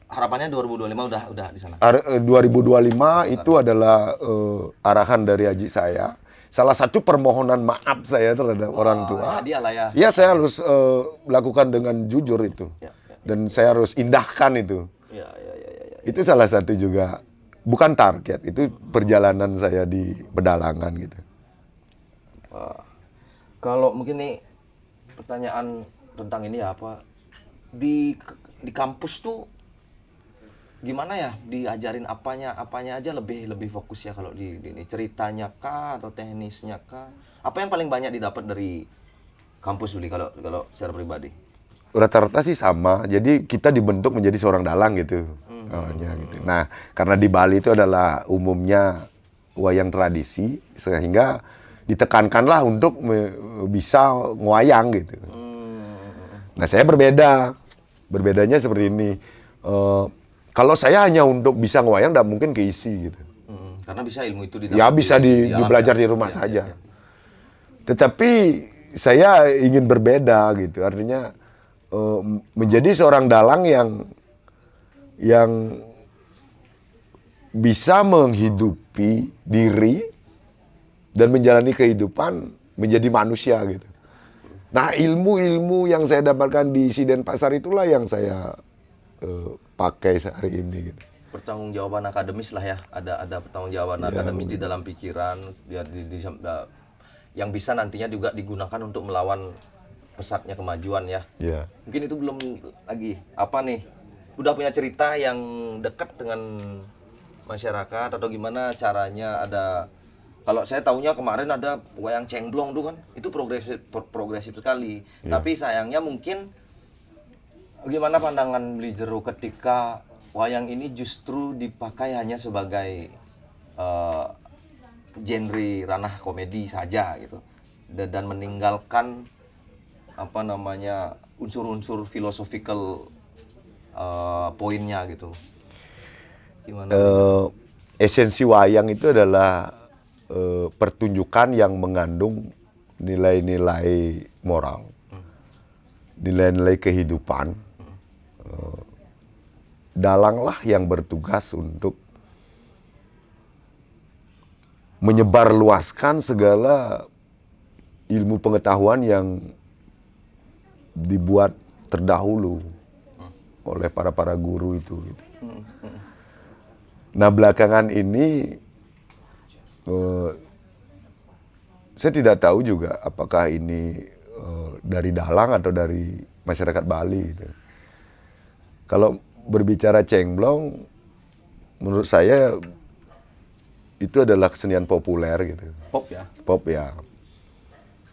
harapannya 2025 udah di sana. 2025 itu adalah arahan dari haji saya. Salah satu permohonan maaf saya terhadap orang tua. Hadiah lah ya. Ya saya harus lakukan dengan jujur itu. Ya. Dan saya harus indahkan itu. Ya. Itu salah satu juga, bukan target, itu perjalanan saya di pedalangan gitu. Kalau mungkin nih pertanyaan tentang ini ya apa di kampus tuh gimana ya diajarin apanya aja lebih fokus ya kalau di ini ceritanya kah atau teknisnya kah, apa yang paling banyak didapat dari kampus Uli kalau secara pribadi? Rata-rata sih sama, jadi kita dibentuk menjadi seorang dalang gitu. Gitu. Nah, karena di Bali itu adalah umumnya wayang tradisi, sehingga ditekankanlah untuk bisa ngwayang gitu. Nah, saya berbedanya seperti ini. Kalau saya hanya untuk bisa ngwayang, nggak mungkin keisi gitu. Karena bisa ilmu itu Ya bisa dibelajar di rumah saja. Tetapi saya ingin berbeda gitu, artinya menjadi seorang dalang yang bisa menghidupi diri dan menjalani kehidupan menjadi manusia gitu. Nah, ilmu-ilmu yang saya dapatkan di Siden Pasar itulah yang saya pakai sehari ini gitu. Pertanggungjawaban akademis lah ya, ada pertanggungjawaban akademis di dalam pikiran ya, yang bisa nantinya juga digunakan untuk melawan pesatnya kemajuan ya. Mungkin itu belum lagi apa nih, udah punya cerita yang dekat dengan masyarakat atau gimana caranya? Ada, kalau saya tahunya kemarin ada wayang cengblong tuh kan, itu progresif sekali. Tapi sayangnya mungkin gimana pandangan Beli Jero ketika wayang ini justru dipakai hanya sebagai genre ranah komedi saja gitu, dan meninggalkan apa namanya unsur-unsur philosophical poinnya gitu. Gimana? Esensi wayang itu adalah pertunjukan yang mengandung nilai-nilai moral, nilai-nilai kehidupan. Dalanglah yang bertugas untuk menyebarluaskan segala ilmu pengetahuan yang dibuat terdahulu oleh para guru itu gitu. Nah, belakangan ini saya tidak tahu juga apakah ini dari dalang atau dari masyarakat Bali gitu. Kalau berbicara cengblong, menurut saya itu adalah kesenian populer gitu. Pop ya.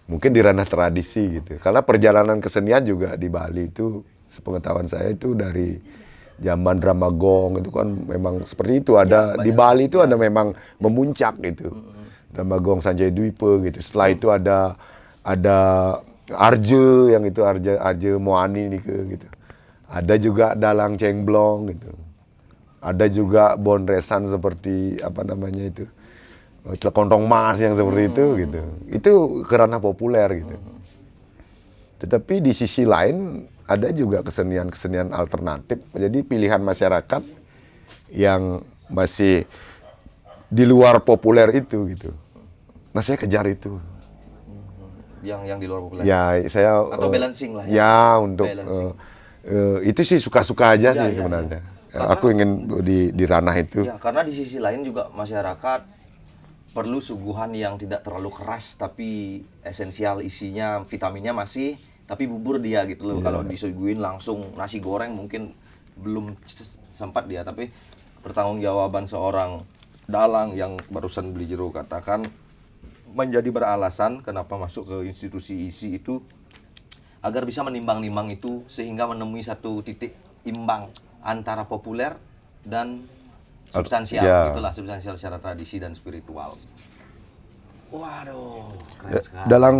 Mungkin di ranah tradisi gitu. Karena perjalanan kesenian juga di Bali itu, sepengetahuan saya itu dari zaman drama gong itu kan memang seperti itu. Ada di Bali itu ada memang memuncak gitu. Drama gong Sanjay Dwipa gitu. Setelah itu ada Arje yang itu Arje Moani gitu. Ada juga dalang cengblong gitu. Ada juga bonresan seperti apa namanya itu, Kontong Mas yang seperti itu gitu. Itu kerana populer gitu. Tetapi di sisi lain ada juga kesenian-kesenian alternatif. Jadi pilihan masyarakat yang masih di luar populer itu gitu. Nah, saya kejar itu. Yang di luar populer. Ya, saya atau balancing lah ya. Ya, untuk itu sih suka-suka aja sih sebenarnya. Karena, aku ingin di ranah itu. Ya, karena di sisi lain juga masyarakat perlu suguhan yang tidak terlalu keras tapi esensial, isinya vitaminnya masih, tapi bubur dia gitu loh. Kalau disuguhin langsung nasi goreng mungkin belum sempat dia, tapi pertanggungjawaban seorang dalang yang barusan Beli Jero katakan menjadi beralasan kenapa masuk ke institusi ISI itu agar bisa menimbang-nimbang itu sehingga menemui satu titik imbang antara populer dan substansial. Ya. Itulah substansial secara tradisi dan spiritual. Waduh, keren sekali. Dalam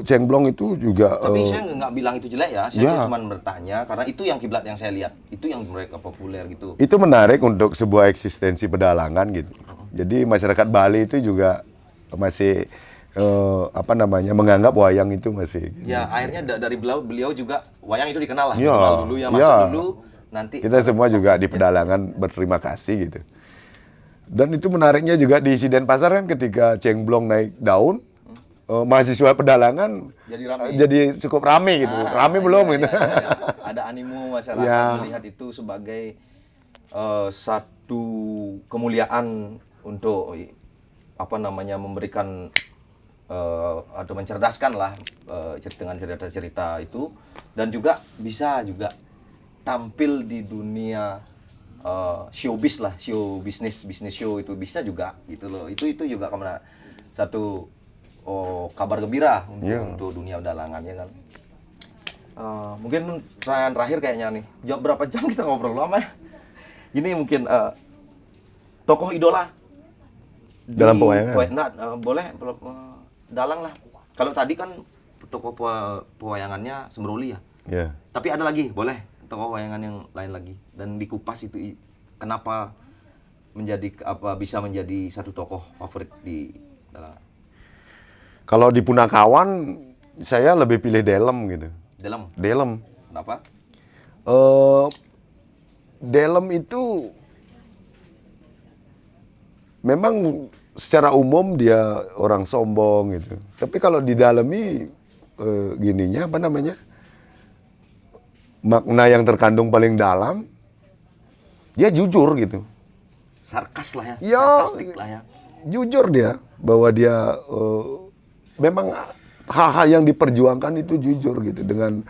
cengblong itu juga Tapi saya nggak bilang itu jelek ya, saya Ya. cuma bertanya karena itu yang kiblat yang saya lihat, itu yang mereka populer gitu. itu menarik untuk sebuah eksistensi pedalangan gitu. Jadi masyarakat Bali itu juga masih menganggap wayang itu masih Ya akhirnya dari beliau juga wayang itu dikenal lah, Ya, dikenal dulu ya, masuk ya. dulu nanti. kita semua juga di pedalangan berterima kasih gitu. Dan itu menariknya juga di Siden Pasar kan ketika cengblong naik daun, mahasiswa pedalangan Jadi rame. jadi cukup rame gitu. Rame belum gitu. Ada animo masyarakat Ya. melihat itu sebagai satu kemuliaan untuk memberikan atau mencerdaskan lah dengan cerita-cerita itu, dan juga bisa juga tampil di dunia showbiz lah, bisnis show itu bisa juga gitu loh. Itu juga satu kabar gembira untuk dunia pedalangan ya kan. Mungkin pertanyaan terakhir kayaknya nih. Jawab berapa jam kita ngobrol lama ya? Gini mungkin tokoh idola Dalam pewayangan? boleh dalang lah. Kalau tadi kan tokoh pewayangannya Sembroli ya. Ya. Tapi ada lagi, boleh tokoh wayangan yang lain lagi, dan dikupas itu kenapa bisa menjadi satu tokoh favorit di dalam Kalau di Punakawan saya lebih pilih Delem gitu. Delem. Kenapa? Delem itu memang secara umum dia orang sombong gitu. Tapi kalau didalami makna yang terkandung paling dalam, dia jujur gitu. Sarkas lah ya. Ya, Sarkastik lah ya. jujur dia bahwa dia memang hal-hal yang diperjuangkan itu jujur gitu dengan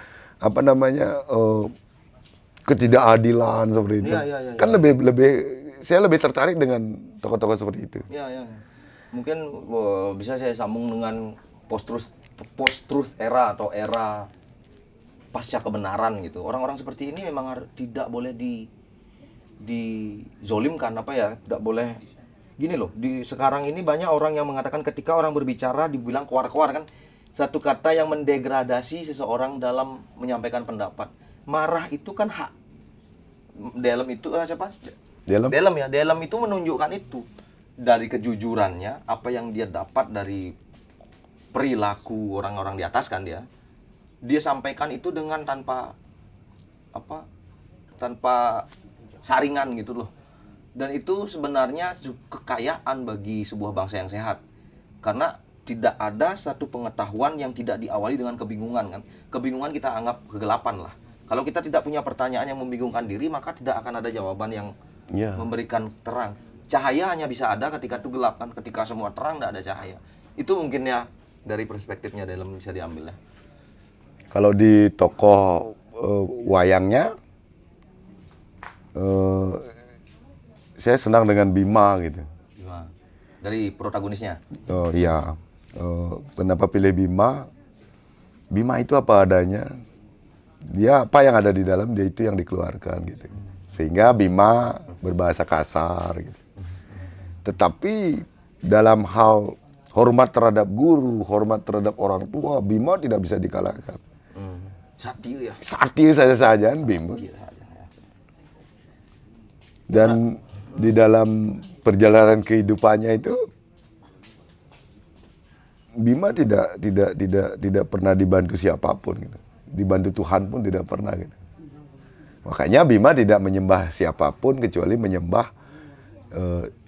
ketidakadilan seperti itu. Iya. Kan saya lebih tertarik dengan tokoh-tokoh seperti itu. Ya. Mungkin bisa saya sambung dengan post-truth era atau era pasca kebenaran gitu. Orang-orang seperti ini memang tidak boleh dizolimkan tidak boleh gini loh. Di sekarang ini banyak orang yang mengatakan ketika orang berbicara dibilang keluar-keluar kan, satu kata yang mendegradasi seseorang dalam menyampaikan pendapat. Marah itu kan hak. Delem itu siapa? Delem ya. Delem itu menunjukkan itu dari kejujurannya, apa yang dia dapat dari perilaku orang-orang di atas kan dia sampaikan itu dengan tanpa saringan gitu loh. Dan itu sebenarnya kekayaan bagi sebuah bangsa yang sehat, karena tidak ada satu pengetahuan yang tidak diawali dengan kebingungan kan. Kebingungan kita anggap kegelapan lah. Kalau kita tidak punya pertanyaan yang membingungkan diri, maka tidak akan ada jawaban yang memberikan terang. Cahaya hanya bisa ada ketika itu gelap kan. Ketika semua terang tidak ada cahaya. Itu mungkin ya dari perspektifnya dalam bisa diambil ya. Kalau di tokoh wayangnya, saya senang dengan Bima gitu. Dari protagonisnya. Oh iya, kenapa pilih Bima? Bima itu apa adanya. Dia apa yang ada di dalam, dia itu yang dikeluarkan gitu. Sehingga Bima berbahasa kasar gitu. Tetapi dalam hal hormat terhadap guru, hormat terhadap orang tua, Bima tidak bisa dikalahkan. Satir ya. Satir saja Bima. Dan di dalam perjalanan kehidupannya itu Bima tidak pernah dibantu siapapun gitu. Dibantu Tuhan pun tidak pernah gitu. Makanya Bima tidak menyembah siapapun kecuali menyembah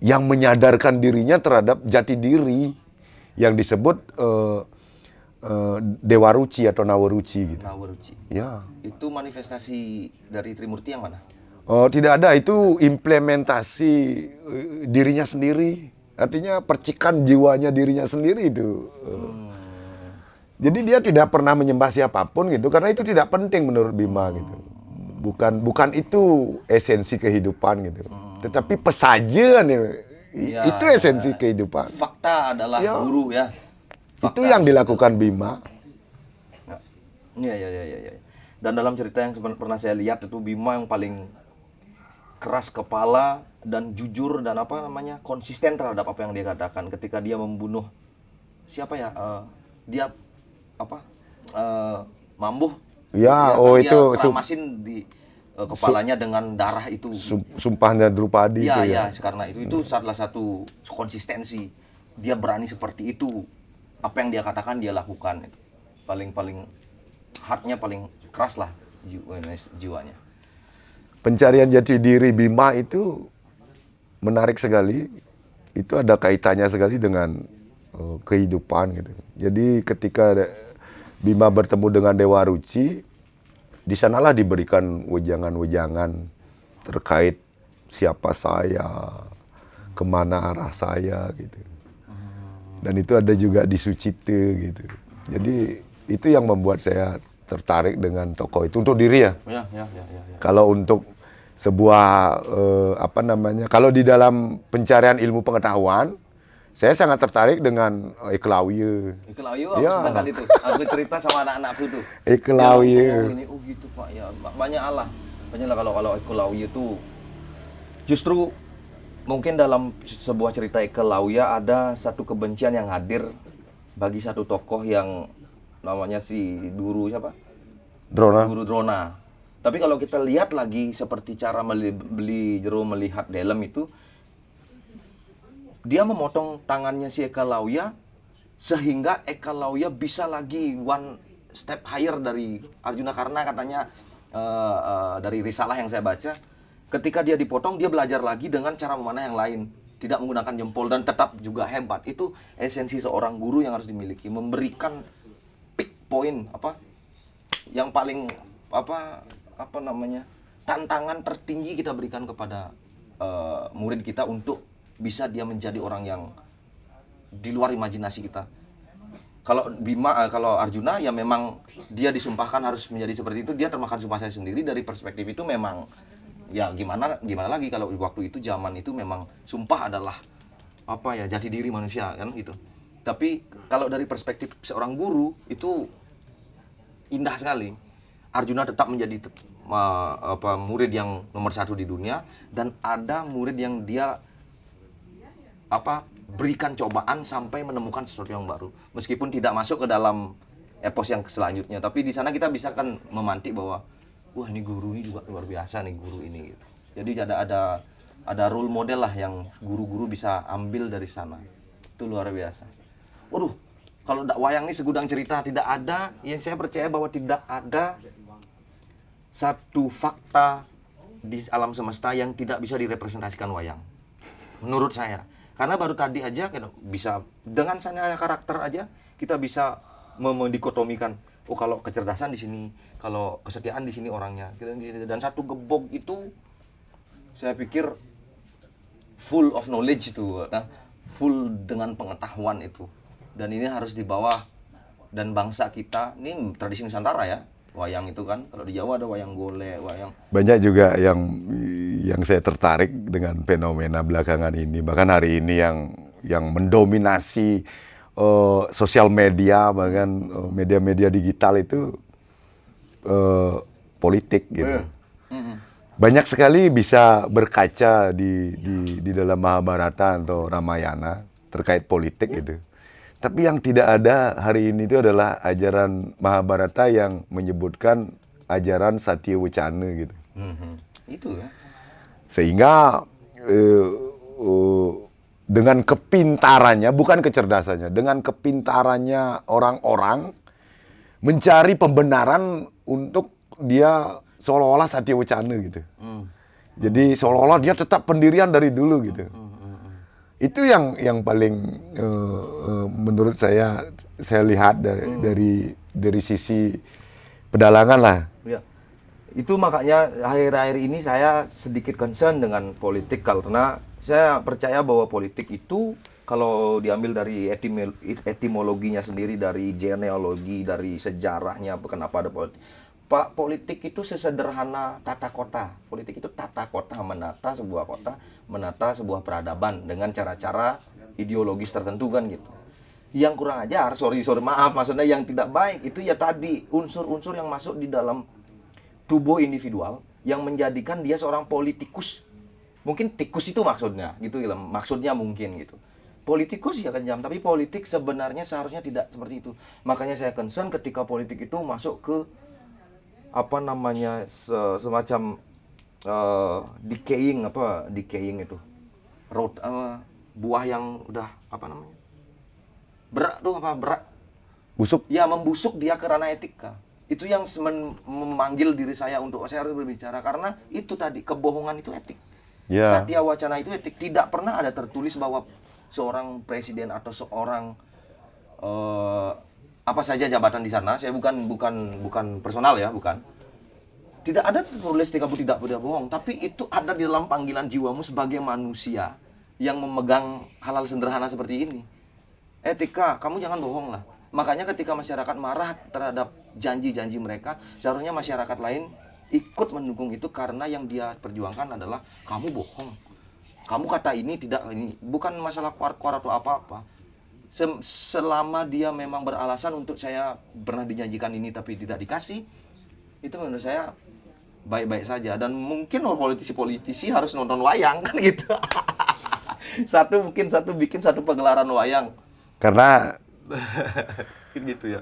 yang menyadarkan dirinya terhadap jati diri yang disebut Dewa Ruci atau Nawaruci gitu. Nawaruci. Ya. Itu manifestasi dari Trimurti yang mana? Oh, tidak ada, itu implementasi dirinya sendiri. Artinya percikan jiwanya dirinya sendiri itu. Jadi dia tidak pernah menyembah siapapun gitu, karena itu tidak penting menurut Bima gitu. Bukan itu esensi kehidupan gitu. Tetapi pesajian itu esensi kehidupan. Fakta adalah guru ya. Itu yang dilakukan Bima. Iya, iya, iya, iya. Dan dalam cerita yang pernah saya lihat itu Bima yang paling keras kepala dan jujur dan apa namanya konsisten terhadap apa yang dia katakan ketika dia membunuh siapa ya dia apa Mambuh Ya, dia, oh dia itu keramasin di kepalanya dengan darah itu. sumpahnya Drupadi Iya, itu iya, ya. karena itu salah satu konsistensi. Dia berani seperti itu. Apa yang dia katakan dia lakukan. Paling heartnya paling keras lah jiwanya. Pencarian jati diri Bima itu menarik sekali. Itu ada kaitannya sekali dengan kehidupan gitu. Jadi ketika Bima bertemu dengan Dewa Ruci, di sanalah diberikan wejangan-wejangan terkait siapa saya, kemana arah saya gitu. Dan itu ada juga di Sucite gitu. Jadi itu yang membuat saya tertarik dengan tokoh itu untuk diri ya. Ya. Kalau untuk sebuah apa namanya? Kalau di dalam pencarian ilmu pengetahuan, saya sangat tertarik dengan Ekelauye. Ekelauye aku Ya. senang kali itu. Aku cerita sama anak-anakku tuh. Ekelauye. Dia ngomong ini, oh gitu Pak ya. Banyak Allah. Banyak lah kalau Ekelauye itu justru mungkin dalam sebuah cerita Ekelauye ada satu kebencian yang hadir bagi satu tokoh yang namanya si guru siapa? Drona. Guru Drona. Tapi kalau kita lihat lagi seperti cara beli Jero melihat dalam itu, dia memotong tangannya si Ekelauye sehingga Ekelauye bisa lagi one step higher dari Arjuna karena katanya dari risalah yang saya baca, ketika dia dipotong dia belajar lagi dengan cara memanah yang lain, tidak menggunakan jempol dan tetap juga hebat. Itu esensi seorang guru yang harus dimiliki, memberikan peak point apa yang paling apa namanya tantangan tertinggi kita berikan kepada murid kita untuk bisa dia menjadi orang yang di luar imajinasi kita. Kalau kalau Arjuna ya memang dia disumpahkan harus menjadi seperti itu, dia termakan sumpah saya sendiri. Dari perspektif itu memang ya gimana lagi kalau waktu itu zaman itu memang sumpah adalah apa ya jati diri manusia kan gitu. Tapi kalau dari perspektif seorang guru itu indah sekali. Arjuna tetap menjadi murid yang nomor 1 di dunia dan ada murid yang dia berikan cobaan sampai menemukan sesuatu yang baru meskipun tidak masuk ke dalam epos yang selanjutnya, tapi di sana kita bisa kan memantik bahwa wah ini guru ini juga luar biasa nih guru ini gitu. Jadi ada role model lah yang guru-guru bisa ambil dari sana, itu luar biasa. Waduh, kalau wayang ini segudang cerita, tidak ada yang saya percaya bahwa tidak ada satu fakta di alam semesta yang tidak bisa direpresentasikan wayang menurut saya. Karena baru tadi aja bisa dengan hanya karakter aja kita bisa mendikotomikan. Oh kalau kecerdasan di sini, kalau kesetiaan di sini orangnya. Dan satu gebok itu saya pikir full of knowledge itu, full dengan pengetahuan itu. Dan ini harus dibawa dan bangsa kita ini tradisi Nusantara ya. Wayang itu kan kalau di Jawa ada wayang golek, wayang Banyak juga yang saya tertarik dengan fenomena belakangan ini, bahkan hari ini yang mendominasi sosial media, bahkan media-media digital itu politik gitu. Banyak sekali bisa berkaca di dalam Mahabharata atau Ramayana terkait politik gitu. Tapi yang tidak ada hari ini itu adalah ajaran Mahabharata yang menyebutkan ajaran Satya Wacana gitu. itu ya. Sehingga dengan kepintarannya, bukan kecerdasannya, dengan kepintarannya orang-orang mencari pembenaran untuk dia seolah-olah Satya Wacana gitu. Jadi seolah-olah dia tetap pendirian dari dulu gitu. Itu yang paling menurut saya lihat dari sisi pedalangan lah. Ya. Itu makanya akhir-akhir ini saya sedikit concern dengan politik karena saya percaya bahwa politik itu kalau diambil dari etimologinya sendiri, dari genealogi, dari sejarahnya kenapa ada politik. Pak, politik itu sesederhana tata kota. Politik itu tata kota, menata sebuah kota, menata sebuah peradaban dengan cara-cara ideologis tertentu kan gitu. Yang kurang ajar, sorry maaf, maksudnya yang tidak baik itu ya tadi unsur-unsur yang masuk di dalam tubuh individual yang menjadikan dia seorang politikus. Mungkin tikus itu maksudnya, gitu ya, maksudnya mungkin gitu. Politikus ya kejam, tapi politik sebenarnya seharusnya tidak seperti itu. Makanya saya concern ketika politik itu masuk ke apa namanya semacam decaying itu buah yang udah apa namanya berak tuh apa berak Busuk. ya membusuk dia ke ranah etika. Itu yang memanggil diri saya untuk saya harus berbicara karena itu tadi kebohongan itu etik. Ya. Satya wacana itu etik. Tidak pernah ada tertulis bahwa seorang presiden atau seorang apa saja jabatan di sana, saya bukan personal ya, bukan. Tidak ada tertulis kamu tidak boleh bohong, tapi itu ada di dalam panggilan jiwamu sebagai manusia yang memegang hal-hal sederhana seperti ini. Etika, kamu jangan bohong lah. Makanya ketika masyarakat marah terhadap janji-janji mereka, seharusnya masyarakat lain ikut mendukung itu karena yang dia perjuangkan adalah kamu bohong. Kamu kata ini tidak ini, bukan masalah kuar-kuar atau apa-apa. Selama dia memang beralasan untuk saya pernah dijanjikan ini tapi tidak dikasih, itu menurut saya baik-baik saja. Dan mungkin politisi-politisi harus nonton wayang kan gitu. Satu bikin satu pagelaran wayang. Karena gitu ya.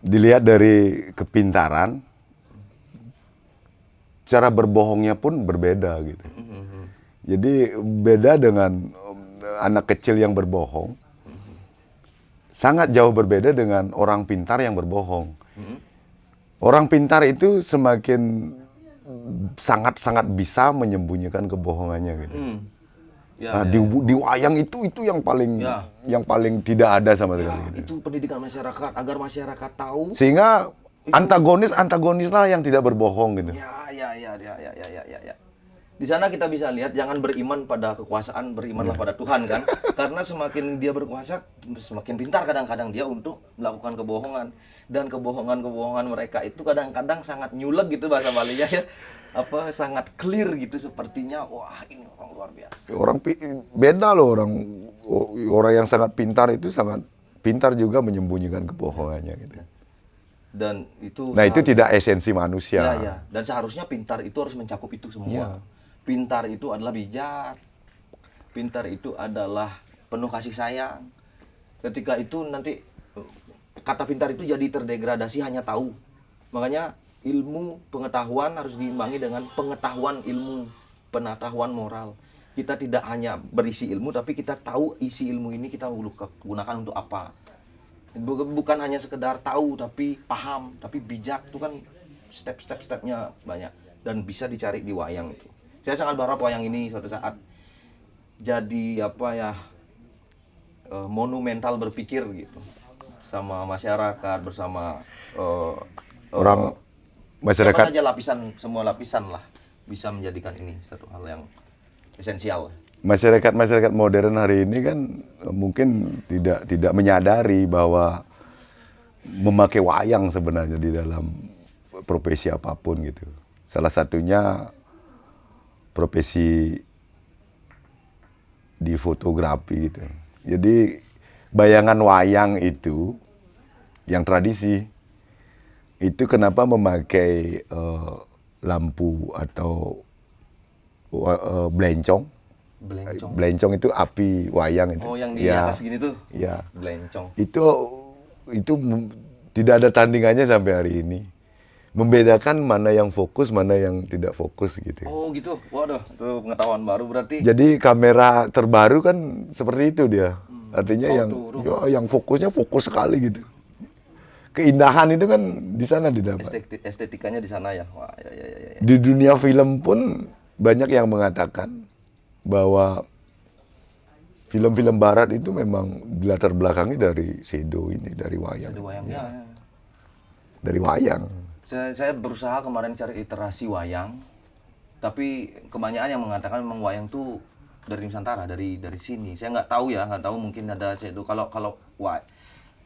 dilihat dari kepintaran, cara berbohongnya pun berbeda gitu. Jadi beda dengan anak kecil yang berbohong. Sangat jauh berbeda dengan orang pintar yang berbohong. Orang pintar itu semakin sangat-sangat bisa menyembunyikan kebohongannya gitu. Ya, Nah, di wayang itu yang paling Ya. yang paling tidak ada sama sekali gitu. itu pendidikan masyarakat agar masyarakat tahu. Sehingga antagonis lah yang tidak berbohong gitu. Ya. Di sana kita bisa lihat jangan beriman pada kekuasaan, berimanlah pada Tuhan kan. Karena semakin dia berkuasa, semakin pintar kadang-kadang dia untuk melakukan kebohongan. Dan kebohongan mereka itu kadang-kadang sangat nyulek gitu bahasa Balinya ya. Apa sangat clear gitu sepertinya. Wah, ini orang luar biasa. Beda loh orang yang sangat pintar itu sangat pintar juga menyembunyikan kebohongannya gitu. Dan itu Nah, itu tidak esensi manusia. Ya. Dan seharusnya pintar itu harus mencakup itu semua. Ya. Pintar itu adalah bijak. Pintar itu adalah penuh kasih sayang. Ketika itu nanti kata pintar itu jadi terdegradasi hanya tahu. Makanya ilmu pengetahuan harus diimbangi dengan pengetahuan ilmu, pengetahuan moral. Kita tidak hanya berisi ilmu tapi kita tahu isi ilmu ini kita gunakan untuk apa. Bukan hanya sekedar tahu tapi paham, tapi bijak itu kan step-stepnya banyak dan bisa dicari di wayang itu. Saya sangat berharap wayang ini suatu saat jadi monumental berpikir gitu sama masyarakat bersama Orang siapa masyarakat saja semua lapisan lah bisa menjadikan ini satu hal yang esensial. masyarakat modern hari ini kan mungkin tidak menyadari bahwa memakai wayang sebenarnya di dalam profesi apapun gitu. Salah satunya profesi di fotografi gitu. Jadi bayangan wayang itu yang tradisi itu kenapa memakai lampu atau belencong. Belencong. Belencong itu api wayang itu. Oh, yang di Ya, atas gini tuh. ya. Belencong. Itu tidak ada tandingannya sampai hari ini. Membedakan mana yang fokus, mana yang tidak fokus gitu. Oh gitu, waduh, itu pengetahuan baru berarti. Jadi kamera terbaru kan seperti itu dia. Artinya yang fokusnya fokus sekali gitu. Keindahan itu kan di sana didapat. Estetikanya di sana ya. Wah, ya. Di dunia film pun banyak yang mengatakan bahwa film-film barat itu memang dilatar belakangi dari shadow ini, dari wayang. Ada wayangnya. Dari wayang. Saya berusaha kemarin cari literasi wayang, tapi kebanyakan yang mengatakan memang wayang tuh dari Nusantara, dari sini. Saya nggak tahu mungkin ada shadow. Kalau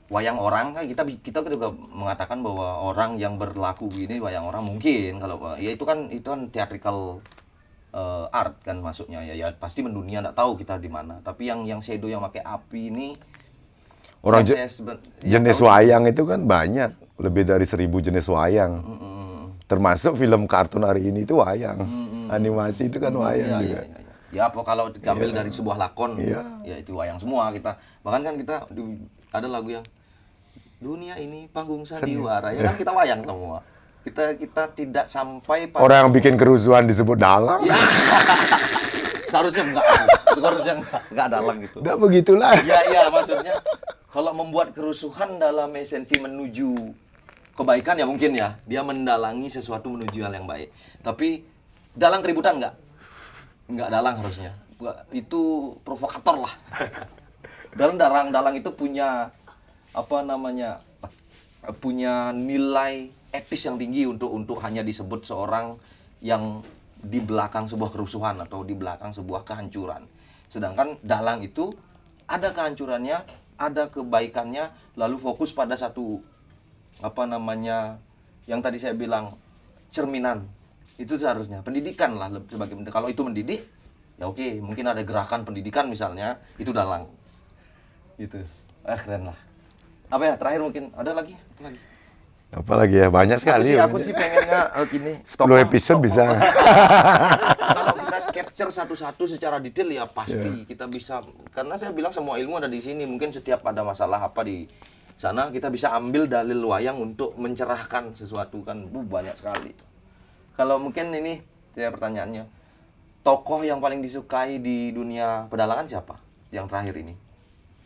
wayang orang kan kita juga mengatakan bahwa orang yang berlaku gini wayang orang mungkin kalau ya itu kan theatrical art kan masuknya ya pasti mendunia nggak tahu kita di mana. Tapi yang shadow yang pakai api ini Orang Yang yang jenis tahu- wayang itu kan banyak, lebih dari 1000 jenis wayang. Termasuk film kartun hari ini itu wayang. Animasi itu kan wayang Iya, juga. iya, iya. Ya, apa kalau diambil dari sebuah lakon, Iya. ya itu wayang semua kita. Bahkan kan kita ada lagu yang dunia ini panggung sandiwara, ya kan kita wayang semua. Kita tidak sampai pada Orang yang bikin kerusuhan disebut dalang. seharusnya enggak dalang gitu. Enggak begitulah. Ya, maksudnya kalau membuat kerusuhan dalam esensi menuju kebaikan ya mungkin ya, dia mendalangi sesuatu menuju hal yang baik. Tapi dalang keributan enggak dalang harusnya. Itu provokator lah. Dan dalang itu punya apa namanya? Punya nilai etis yang tinggi untuk hanya disebut seorang yang di belakang sebuah kerusuhan atau di belakang sebuah kehancuran. Sedangkan dalang itu ada kehancurannya, ada kebaikannya, lalu fokus pada satu apa namanya yang tadi saya bilang cerminan. Itu seharusnya pendidikan lah sebagai kalau itu mendidik ya oke, mungkin ada gerakan pendidikan misalnya, itu dalang. Gitu. Keren lah. Apa ya terakhir mungkin ada lagi? Apa lagi? Apalagi ya, banyak sekali. Aku sih pengennya gini. 10 episode bisa. Kalau kita capture satu-satu secara detail ya pasti kita bisa, karena saya bilang semua ilmu ada di sini. Mungkin setiap ada masalah apa di sana kita bisa ambil dalil wayang untuk mencerahkan sesuatu kan. Banyak sekali. Kalau mungkin ini ya pertanyaannya, tokoh yang paling disukai di dunia pedalangan siapa? Yang terakhir ini.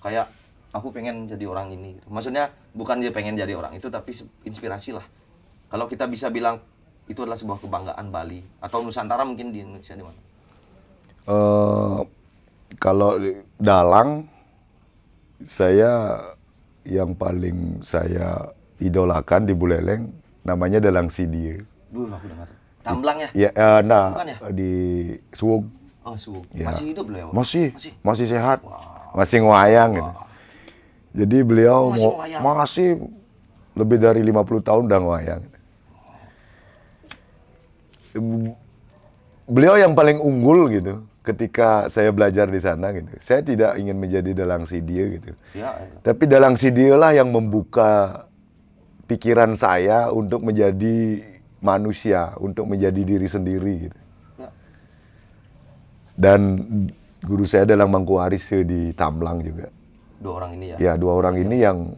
Kayak aku pengen jadi orang ini. Maksudnya bukan dia pengen jadi orang itu, tapi inspirasi lah. Kalau kita bisa bilang itu adalah sebuah kebanggaan Bali atau Nusantara mungkin di Indonesia di mana? Kalau dalang, saya yang paling saya idolakan di Buleleng namanya Dalang Sidia. Aku dengar. Tamblang ya? Ya, Bukan ya? di Suwug. Oh, Suwug. Ya. Masih hidup beliau? Masih sehat, masih ngewayang gitu. Jadi beliau Masih ngewayang? masih lebih dari 50 tahun udah ngewayang. Beliau yang paling unggul gitu ketika saya belajar di sana gitu. Saya tidak ingin menjadi dalang sidia gitu. Ya. Tapi dalang sidia lah yang membuka pikiran saya untuk menjadi manusia, untuk menjadi diri sendiri gitu. Ya. Dan guru saya Dalang Mangku Aris di Tamblang juga. Dua orang ini ya? Ya, dua orang ini yang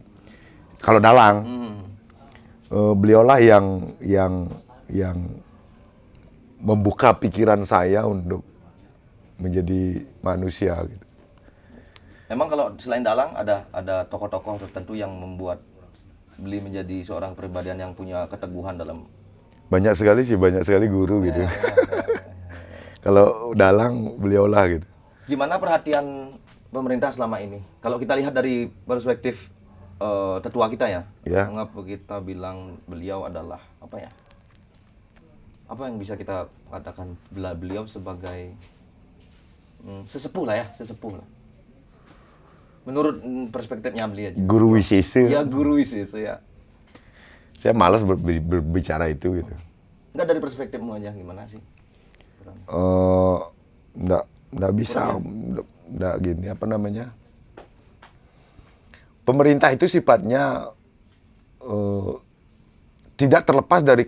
kalau dalang, beliaulah yang membuka pikiran saya untuk menjadi manusia gitu. Emang kalau selain dalang ada tokoh-tokoh tertentu yang membuat beliau menjadi seorang kepribadian yang punya keteguhan dalam Banyak sekali guru gitu. Kalau dalang beliaulah gitu. gimana perhatian pemerintah selama ini? Kalau kita lihat dari perspektif tetua kita ya, Ya. mengapa kita bilang beliau adalah apa ya? Apa yang bisa kita katakan beliau sebagai sesepuh lah ya, sesepuh lah. Menurut perspektifnya beliau aja. Guru Wisese. Ya guru Isis ya. Saya malas berbicara itu gitu. Enggak dari perspektifmu aja gimana sih? Nggak bisa, nggak gini apa namanya. Pemerintah itu sifatnya tidak terlepas dari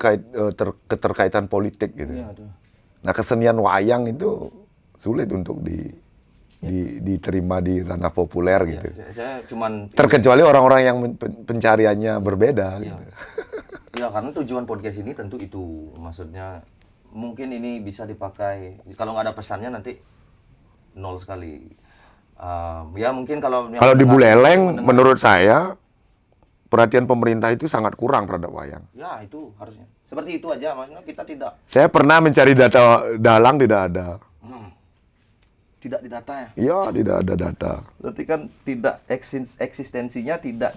keterkaitan politik gitu. Iya, aduh. Nah, kesenian wayang itu sulit untuk diterima di ranah populer gitu. Saya cuman Terkecuali orang-orang yang pencariannya berbeda. Iya. Gitu. Ya karena tujuan podcast ini tentu itu, maksudnya mungkin ini bisa dipakai kalau nggak ada pesannya nanti nol sekali. Ya mungkin kalau yang Kalau di Buleleng, mendengar- menurut saya perhatian pemerintah itu sangat kurang terhadap wayang. ya itu harusnya seperti itu aja, maksudnya kita tidak Saya pernah mencari data dalang, tidak ada. tidak didata ya. Iya, tidak ada data. Berarti kan tidak eksistensinya tidak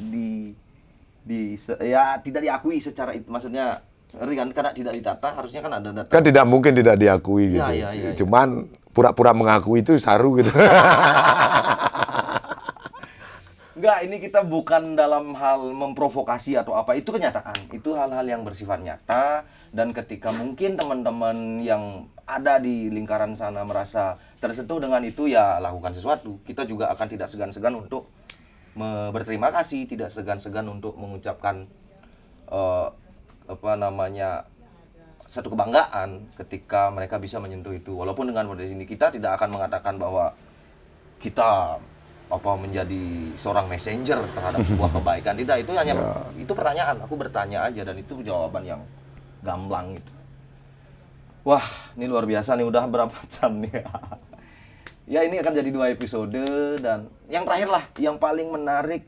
tidak diakui secara itu, maksudnya ngerti kan, karena tidak didata harusnya kan ada data. Kan tidak mungkin tidak diakui gitu. Iya. Cuman pura-pura mengakui itu saru gitu. Enggak, ini kita bukan dalam hal memprovokasi atau apa, itu kenyataan. Itu hal-hal yang bersifat nyata, dan ketika mungkin teman-teman yang ada di lingkaran sana merasa tersentuh dengan itu, ya lakukan sesuatu. Kita juga akan tidak segan-segan untuk berterima kasih, tidak segan-segan untuk mengucapkan eh, apa namanya, satu kebanggaan ketika mereka bisa menyentuh itu. Walaupun dengan model ini kita tidak akan mengatakan bahwa kita apa menjadi seorang messenger terhadap sebuah kebaikan. Tidak, itu hanya itu pertanyaan. Aku bertanya aja dan itu jawaban yang gamblang gitu. Wah, ini luar biasa nih, udah berapa jam nih. Ya, ini akan jadi 2 episode, dan yang terakhir lah, yang paling menarik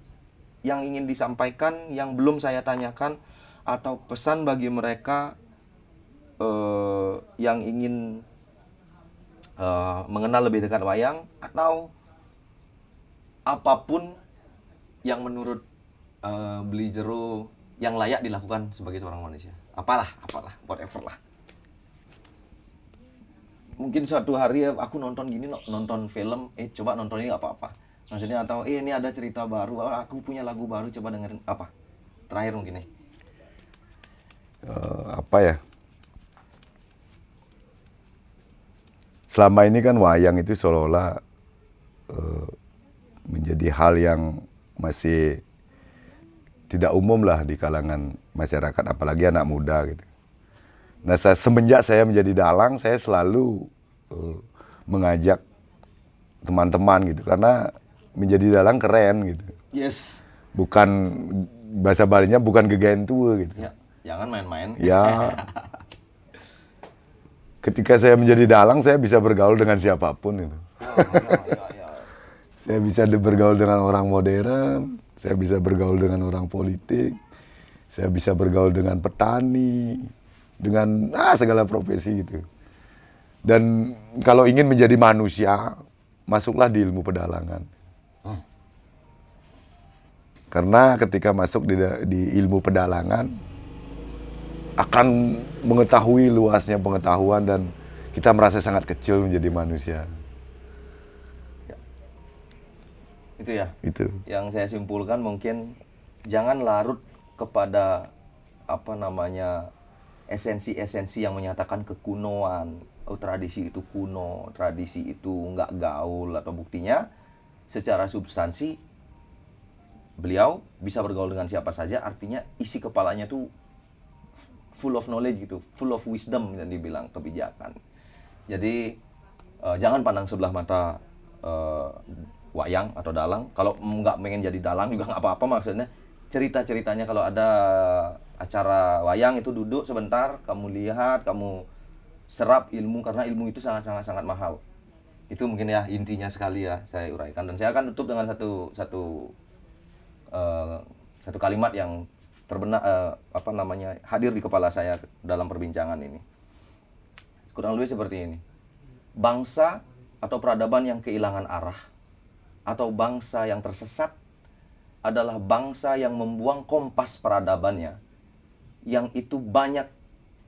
yang ingin disampaikan, yang belum saya tanyakan, atau pesan bagi mereka yang ingin mengenal lebih dekat wayang, atau apapun yang menurut Beli Jero yang layak dilakukan sebagai seorang manusia. Apalah, whatever lah. Mungkin suatu hari ya, aku nonton gini, nonton film, coba nonton ini nggak apa-apa. Maksudnya, atau ini ada cerita baru, aku punya lagu baru, coba dengerin apa. Terakhir mungkin nih. Apa ya? Selama ini kan wayang itu seolah-olah menjadi hal yang masih tidak umum lah di kalangan masyarakat, apalagi anak muda gitu. Nah, semenjak saya menjadi dalang, saya selalu mengajak teman-teman gitu, karena menjadi dalang keren gitu. Yes. Bukan, bahasa Balinya bukan gegain tua gitu. Ya, jangan main-main. Ya. Ketika saya menjadi dalang, saya bisa bergaul dengan siapapun gitu. Ya. Saya bisa bergaul dengan orang modern, saya bisa bergaul dengan orang politik, saya bisa bergaul dengan petani, dengan segala profesi gitu. Dan kalau ingin menjadi manusia, masuklah di ilmu pedalangan. Karena ketika masuk di ilmu pedalangan, akan mengetahui luasnya pengetahuan, dan kita merasa sangat kecil menjadi manusia. Itu ya. Itu. Yang saya simpulkan, mungkin jangan larut kepada apa namanya, esensi-esensi yang menyatakan kekunoan. Oh, tradisi itu kuno, tradisi itu nggak gaul, atau buktinya secara substansi beliau bisa bergaul dengan siapa saja, artinya isi kepalanya tuh full of knowledge gitu, full of wisdom yang dibilang, kebijakan. Jadi jangan pandang sebelah mata wayang atau dalang. Kalau nggak pengen jadi dalang juga nggak apa-apa, maksudnya cerita-ceritanya kalau ada acara wayang itu duduk sebentar, kamu lihat, kamu serap ilmu, karena ilmu itu sangat mahal. Itu mungkin ya intinya sekali ya saya uraikan, dan saya akan tutup dengan satu kalimat yang hadir di kepala saya dalam perbincangan ini. Kurang lebih seperti ini. Bangsa atau peradaban yang kehilangan arah, atau bangsa yang tersesat, adalah bangsa yang membuang kompas peradabannya, yang itu banyak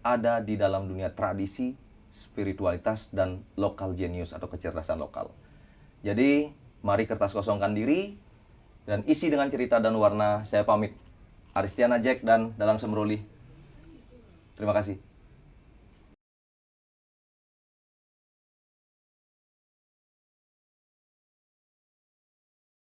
ada di dalam dunia tradisi, spiritualitas, dan lokal genius atau kecerdasan lokal. Jadi, mari kertas kosongkan diri dan isi dengan cerita dan warna. Saya pamit. Aristiana Jack dan Dalang Semruli. Terima kasih.